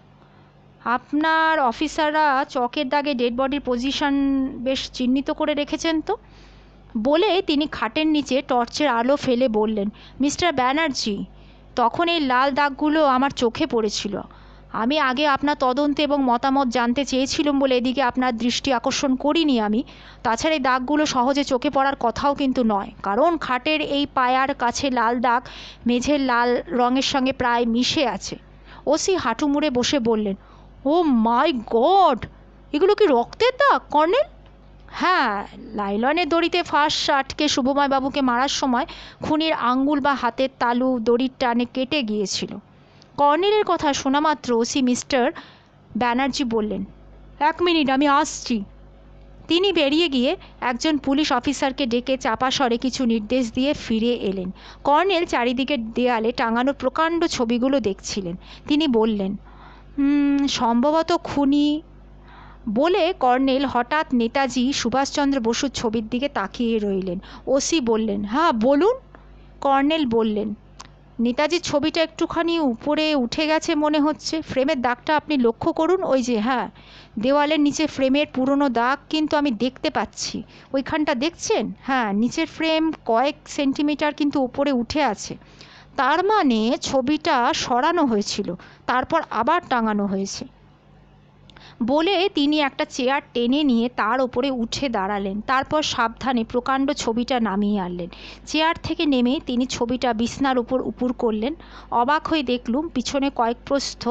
আপনার অফিসাররা চকের দাগে ডেড বডির পজিশন বেশ চিহ্নিত করে রেখেছেন তো। বলে তিনি খাটের নিচে টর্চের আলো ফেলে বললেন, মিস্টার ব্যানার্জি, তখন এই লাল দাগগুলো আমার চোখে পড়েছিল। আমি আগে আপনার তদন্ত এবং মতামত জানতে চেয়েছিলাম বলে এদিকে আপনার দৃষ্টি আকর্ষণ করিনি আমি। তাছাড়া এই দাগগুলো সহজে চোখে পড়ার কথাও কিন্তু নয়, কারণ খাটের এই পায়ার কাছে লাল দাগ মেঝের লাল রঙের সঙ্গে প্রায় মিশে আছে। ওসি হাঁটু মুড়ে বসে বললেন, ও মাই গড, এগুলো কি রক্তের দাগ কর্নেল? হ্যাঁ, লাইলনের দড়িতে ফাঁস আটকে শুভময় বাবুকে মারার সময় খুনির আঙ্গুল বা হাতের তালু দড়ির টানে কেটে গিয়েছিল। কর্নেলের কথা শোনা মাত্র ওসি মিস্টার ব্যানার্জি বললেন, 1 মিনিট, আমি আসছি। তিনি বেরিয়ে গিয়ে একজন পুলিশ অফিসারকে ডেকে চাপা স্বরে কিছু নির্দেশ দিয়ে ফিরে এলেন। কর্নেল চারিদিকের দেয়ালে টাঙানো প্রকাণ্ড ছবিগুলো দেখছিলেন। তিনি বললেন, সম্ভবত খুনি। বলে কর্নেল হঠাৎ নেতাজি সুভাষচন্দ্র বসুর ছবির দিকে তাকিয়ে রইলেন। ওসি বললেন, হ্যাঁ বলুন। কর্নেল বললেন, নেতাজির ছবিটা একটুখানি উপরে উঠে গেছে মনে হচ্ছে। ফ্রেমের দাগটা আপনি লক্ষ্য করুন, ওই যে, হ্যাঁ, দেওয়ালের নিচে ফ্রেমের পুরনো দাগ কিন্তু আমি দেখতে পাচ্ছি। ওইখানটা দেখছেন? হ্যাঁ, নিচের ফ্রেম কয়েক সেন্টিমিটার কিন্তু উপরে উঠে আছে। তার মানে ছবিটা সরানো হয়েছিল, তারপর আবার টাঙানো হয়েছে। বলে তিনি একটা চেয়ার টেনে নিয়ে তার ওপরে উঠে দাঁড়ালেন। তারপর সাবধানে প্রকাণ্ড ছবিটা নামিয়ে আনলেন। চেয়ার থেকে নেমে তিনি ছবিটা বিছনার উপর উপুর করলেন। অবাক হয়ে দেখলুম পিছনে কয়েক প্রস্থ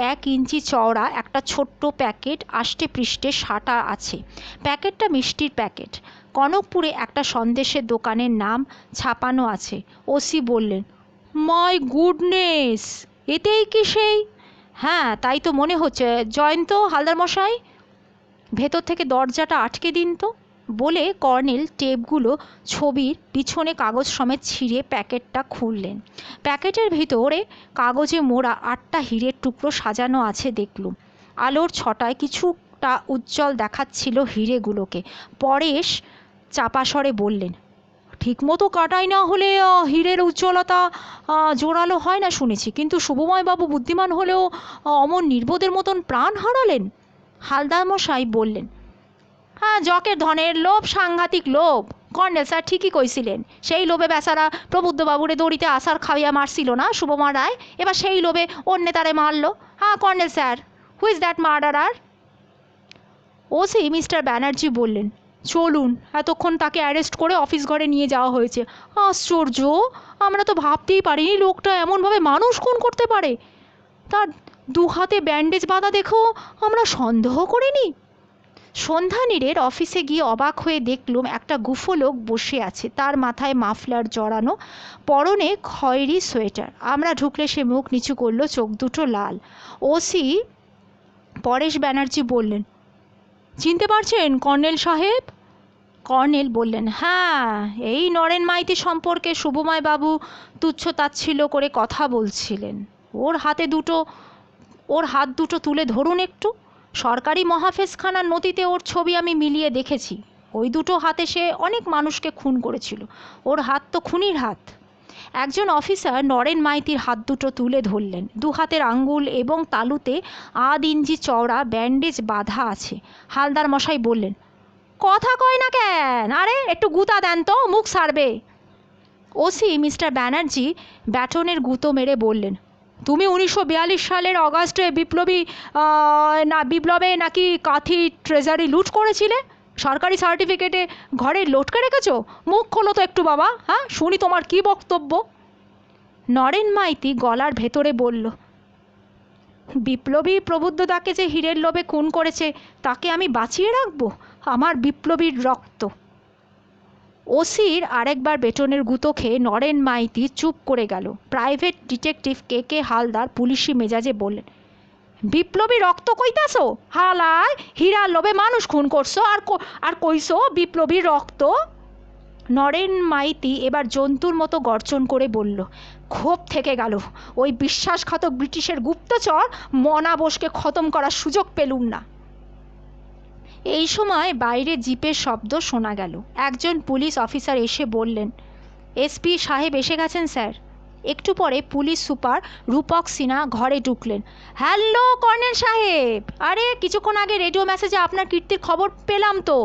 1 ইঞ্চি চওড়া একটা ছোট্ট প্যাকেট আষ্টে পৃষ্ঠে সাঁটা আছে। প্যাকেটটা মিষ্টির প্যাকেট। কনকপুরে একটা সন্দেশের দোকানের নাম ছাপানো আছে। ওসি বললেন, মাই গুডনেস, এতেই কি সেই? হ্যাঁ, তাই তো মনে হচ্ছে। জয়ন্ত হালদার মশাই, ভেতর থেকে দরজাটা আটকে দিন তো। বলে কর্নেল টেপগুলো ছবির পিছনে কাগজ সমেত ছিঁড়ে প্যাকেটটা খুললেন। প্যাকেটের ভিতরে কাগজে মোড়া 8টা হীরের টুকরো সাজানো আছে দেখলুম। আলোর ছটায় কিছুটা উজ্জ্বল দেখাচ্ছিল হীরেগুলোকে। পরেশ চাপা স্বরে বললেন, ঠিকমতো কাটাই না হলে হীরের উজ্জ্বলতা জোরালো হয় না শুনেছি, কিন্তু শুভময়বাবু বুদ্ধিমান হলেও অমন নির্বোধের মতন প্রাণ হারালেন। হালদার মশাই বললেন, হ্যাঁ, জকের ধনের লোভ, সাংঘাতিক লোভ। কর্নেল স্যার ঠিকই কইছিলেন। সেই লোভে বেচারা প্রবুদ্ধবাবুরে দড়িতে আসার খাইয়া মারছিল না শুভমা রায়, এবার সেই লোভে ওর নেতারে মারল। হ্যাঁ colonel sir, who is that murderer? OC mister Banerjee বললেন, চলুন, এতক্ষণ তাকে অ্যারেস্ট করে অফিস ঘরে নিয়ে যাওয়া হয়েছে। আশ্চর্য, আমরা তো ভাবতেই পারিনি লোকটা এমনভাবে মানুষ খুন করতে পারে। তার 2 হাতে ব্যান্ডেজ বাঁধা দেখেও আমরা সন্দেহ করিনি। সন্ধ্যানীরের অফিসে গিয়ে অবাক হয়ে দেখলুম একটা গুফো লোক বসে আছে। তার মাথায় মাফলার জড়ানো, পরনে খয়েরি সোয়েটার। আমরা ঢুকলে সে মুখ নিচু করলো, চোখ দুটো লাল। ওসি পরেশ ব্যানার্জি বললেন, চিনতে পারছেন কর্নেল সাহেব? কর্নেল বললেন, হ্যাঁ, এই নরেন মাইতি সম্পর্কে শুভময় বাবু তুচ্ছ তাচ্ছিল্য করে কথা বলছিলেন। ওর হাত দুটো তুলে ধরুন একটু। সরকারি মহাফেজখানার নথিতে ওর ছবি আমি মিলিয়ে দেখেছি। ওই দুটো হাতে সে অনেক মানুষকে খুন করেছিল। ওর হাত তো খুনির হাত। একজন অফিসার নরেন মাইতির হাত দুটো তুলে ধরলেন। 2 হাতের আঙ্গুল এবং তালুতে 1 ইঞ্চি চওড়া ব্যান্ডেজ বাঁধা আছে। হালদার মশাই বললেন, কথা কয় না কেন? আরে একটু গুতা দেন তো, মুখ সারবে। ওসি মিস্টার ব্যানার্জি ব্যাটনের গুঁতো মেরে বললেন, তুমি 1942 সালের অগাস্টে বিপ্লবে নাকি কাঁথি ট্রেজারি লুট করেছিলে? সরকারি সার্টিফিকেটে ঘরে লটকে রেখেছো? মুখ খোলো তো একটু বাবা, হ্যাঁ, শুনি তোমার কি বক্তব্য। নরেন মাইতি গলার ভেতরে বলল, বিপ্লবী প্রবুদ্ধদাকে যে হীরের লোভে খুন করেছে তাকে আমি বাঁচিয়ে রাখবো? আমার বিপ্লবীর রক্ত। ওসির আরেকবার বেটনের গুঁতো খেয়ে নরেন মাইতি চুপ করে গেল। প্রাইভেট ডিটেকটিভ কে হালদার পুলিশি মেজাজে বললেন, বিপ্লবী রক্ত কইতাছো? হালায়, হীরার লোভে মানুষ খুন করছো আর কইছো বিপ্লবী রক্ত? নরেন মাইতি এবার জন্তুর মতো গর্জন করে বলল, ক্ষোভ থেকে গেল। ওই বিশ্বাসঘাতক ব্রিটিশের গুপ্তচর মনা বোসকে খতম করার সুযোগ পেলুম না। এই সময় বাইরে জিপের শব্দ শোনা গেল। একজন পুলিশ অফিসার এসে বললেন, এসপি সাহেব এসে গেছেন স্যার। একটু পরে পুলিশ সুপার রূপক সিনহা ঘরে ঢুকলেন। হ্যালো কর্নেল সাহেব, আরে কিছুক্ষণ আগে রেডিও মেসেজে আপনার কীর্তির খবর পেলাম তো।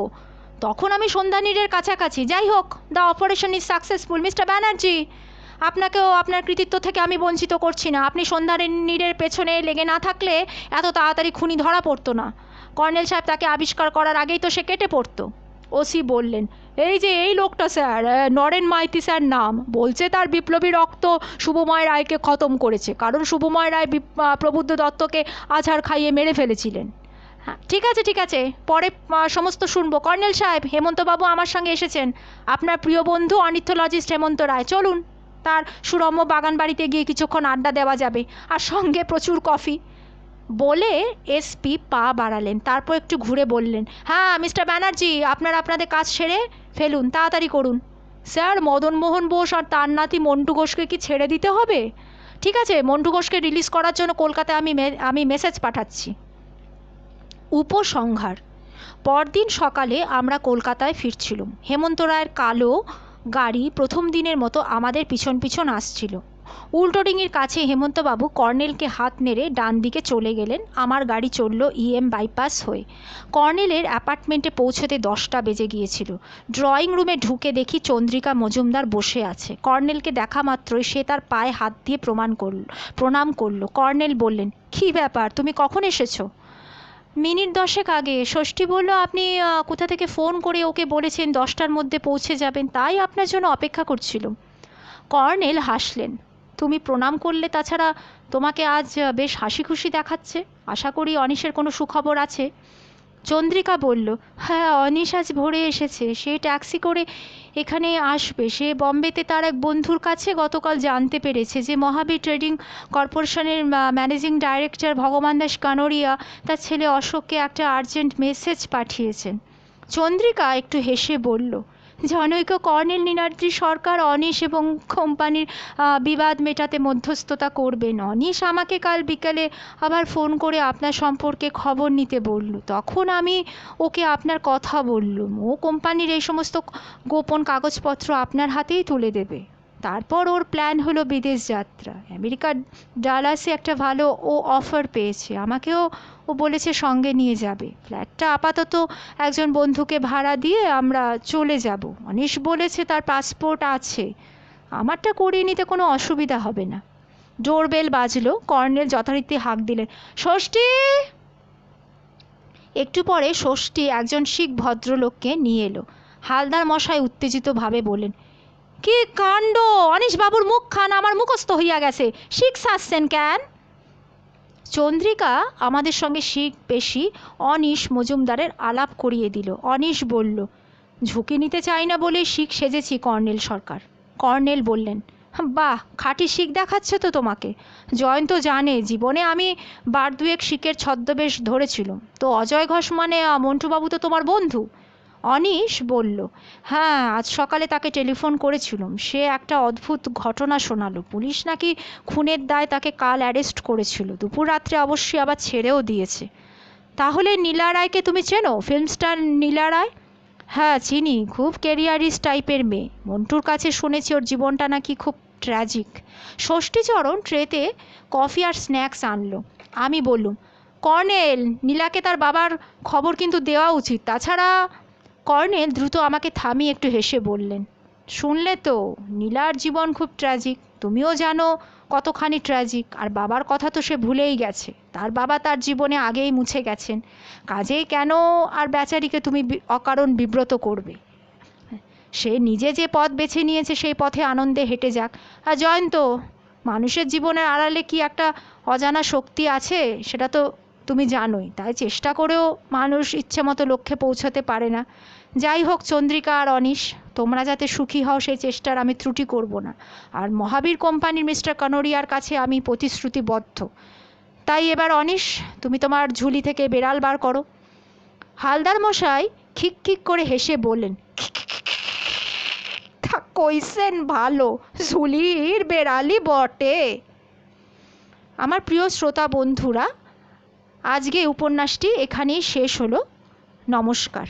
তখন আমি সন্ধ্যানীরের কাছাকাছি। যাই হোক, the operation is successful mister Banerjee. আপনাকেও আপনার কৃতিত্ব থেকে আমি বঞ্চিত করছি না। আপনি সন্ধ্যানীরের পেছনে লেগে না থাকলে এত তাড়াতাড়ি খুনি ধরা পড়তো না। কর্নেল সাহেব তাকে আবিষ্কার করার আগেই তো সে কেটে পড়তো। ওসি বললেন, এই যে এই লোকটা স্যার, নরেন মাইতি স্যার নাম, বলছে তার বিপ্লবী রক্ত শুভময় রায়কে খতম করেছে, কারণ শুভময় রায় প্রবুদ্ধ দত্তকে আছাড় খাইয়ে মেরে ফেলেছিলেন। হ্যাঁ, ঠিক আছে, পরে সমস্ত শুনবো। কর্নেল সাহেব, হেমন্তবাবু আমার সঙ্গে এসেছেন। আপনার প্রিয় বন্ধু অর্নিথোলজিস্ট হেমন্ত রায়। চলুন, তার সুরম্য বাগান বাড়িতে গিয়ে কিছুক্ষণ আড্ডা দেওয়া যাবে, আর সঙ্গে প্রচুর কফি। বলে এসপি পা বাড়ালেন। তারপর একটু ঘুরে বললেন, হ্যাঁ মিস্টার ব্যানার্জি, আপনাদের কাজ সেরে ফেলুন, তাড়াতাড়ি করুন। স্যার, মদনমোহন বোস আর তার নাতি মন্টু ঘোষকে কি ছেড়ে দিতে হবে? ঠিক আছে, মন্টু ঘোষকে রিলিজ করার জন্য কলকাতায় আমি মেসেজ পাঠাচ্ছি। উপসংহার। পরদিন সকালে আমরা কলকাতায় ফিরছিলাম। হেমন্ত রায়ের কালো গাড়ি প্রথম দিনের মতো আমাদের পিছন পিছন আসছিল। উল্টোডিঙির কাছে হেমন্তবাবু কর্নেলকে হাত নেড়ে ডান দিকে চলে গেলেন। আমার গাড়ি চলল বাইপাস হয়ে। কর্নেলের অ্যাপার্টমেন্টে পৌঁছতে 10টা বেজে গিয়েছিল। ড্রয়িং রুমে ঢুকে দেখি চন্দ্রিকা মজুমদার বসে আছে। কর্নেলকে দেখা মাত্রই সে তার পায়ে হাত দিয়ে প্রণাম করল। কর্নেল বললেন, কী ব্যাপার, তুমি কখন এসেছো? মিনিট 10 আগে। ষষ্ঠী বলল আপনি কোথা থেকে ফোন করে ওকে বলেছেন 10টার মধ্যে পৌঁছে যাবেন, তাই আপনার জন্য অপেক্ষা করছিল। কর্নেল হাসলেন। তুমি প্রণাম করলে, তাছাড়া তোমাকে আজ বেশ হাসি খুশি দেখাচ্ছে। আশা করি অনিশের কোনো সুখবর আছে। চন্দ্রিকা বলল, হ্যাঁ, অনিশ আজ ভোরে এসেছে। সে ট্যাক্সি করে এখানে আসবে। সে বম্বেতে তার এক বন্ধুর কাছে গতকাল জানতে পেরেছে যে মহাবীর ট্রেডিং কর্পোরেশনের ম্যানেজিং ডাইরেক্টর ভগবান দাস কানোরিয়া তার ছেলে অশোককে একটা আর্জেন্ট মেসেজ পাঠিয়েছেন। চন্দ্রিকা একটু হেসে বলল, জনৈক কর্নেল নীলাদ্রি সরকার অনিশ এবং কোম্পানির বিবাদ মেটাতে মধ্যস্থতা করবেন। অনিশ আমাকে কাল বিকালে আবার ফোন করে আপনার সম্পর্কে খবর নিতে বলল। তখন আমি ওকে আপনার কথা বললুম। ও কোম্পানির এই সমস্ত গোপন কাগজপত্র আপনার হাতেই তুলে দেবে। তারপর ওর প্ল্যান হলো বিদেশ যাত্রা। আমেরিকার ডালাসে একটা ভালো ও অফার পেয়েছে। আমাকেও ও বলেছে সঙ্গে নিয়ে যাবে। ফ্ল্যাটটা আপাতত একজন বন্ধুকে ভাড়া দিয়ে আমরা চলে যাব। অনিশ বলেছে তার পাসপোর্ট আছে। আমারটা করিয়ে নিতে কোনো অসুবিধা হবে না। ডোরবেল বাজলো। কর্নেল যথারীতি হাঁক দিলেন, ষষ্ঠী। একটু পরে ষষ্ঠী একজন শিখ ভদ্রলোককে নিয়ে এলো। হালদার মশাই উত্তেজিতভাবে বললেন, কি কাণ্ড! অনিশ বাবুর মুখখান আমার মুখস্থ হইয়া গেছে। শিখ সাজছেন কেন? চন্দ্রিকা আমাদের সঙ্গে শিখ বেশি অনিশ মজুমদারের আলাপ করিয়ে দিল। অনিশ বলল, ঝুঁকি নিতে চাই না বলে শিখ সেজেছি কর্নেল সরকার। কর্নেল বললেন, বাহ, খাঁটি শিখ দেখাচ্ছে তো তোমাকে। জয়ন্ত জানে জীবনে আমি বার দুয়েক শিখের ছদ্মবেশ ধরেছিলাম। তো অজয় ঘোষ মানে মন্টুবাবু তো তোমার বন্ধু? অনিশ বলল, হ্যাঁ, আজ সকালে তাকে টেলিফোন করেছিলাম। সে একটা অদ্ভুত ঘটনা শোনালো। পুলিশ নাকি খুনের দায় তাকে কাল অ্যারেস্ট করেছিল। দুপুর রাত্রে অবশ্যই আবার ছেড়েও দিয়েছে। তাহলে নীলা রায়কে তুমি চেনো? ফিল্ম স্টার নীলা রায়? হ্যাঁ, চিনি। খুব ক্যারিয়ারিস্ট টাইপের মেয়ে। মন্টুর কাছে শুনেছি ওর জীবনটা নাকি খুব ট্র্যাজিক। ষষ্ঠীচরণ ট্রেতে কফি আর স্ন্যাক্স আনলো। আমি বললুম, কর্নেল, নীলাকে তার বাবার খবর কিন্তু দেওয়া উচিত। তাছাড়া কর্নেল দ্রুত আমাকে থামিয়ে একটু হেসে বললেন, শুনলে তো, নীলার জীবন খুব ট্র্যাজিক। তুমিও জানো কতখানি ট্র্যাজিক। আর বাবার কথা তো সে ভুলেই গেছে। তার বাবা তার জীবনে আগেই মুছে গেছেন। কাজেই কেন আর বেচারিকে তুমি অকারণ বিব্রত করবে? সে নিজে যে পথ বেছে নিয়েছে সেই পথে আনন্দে হেঁটে যাক। আর জয়ন্ত, মানুষের জীবনের আড়ালে কি একটা অজানা শক্তি আছে সেটা তো তুমি জানোই। তাই চেষ্টা করেও মানুষ ইচ্ছে মতো লক্ষ্যে পৌঁছাতে পারে না। যাই হোক চন্দ্রিকা আর অনিশ, তোমরা যাতে সুখী হও সেই চেষ্টার আমি ত্রুটি করব না। আর মহাবীর কোম্পানির মিস্টার কানোরিয়ার কাছে আমি প্রতিশ্রুতিবদ্ধ। তাই এবার অনিশ, তুমি তোমার ঝুলি থেকে বেড়াল বার করো। হালদার মশাই খিক খিক করে হেসে বললেন, তা কইছেন ভালো, ঝুলির বেড়ালই বটে। আমার প্রিয় শ্রোতা বন্ধুরা, আজকে উপন্যাসটি এখানেই শেষ হলো। নমস্কার।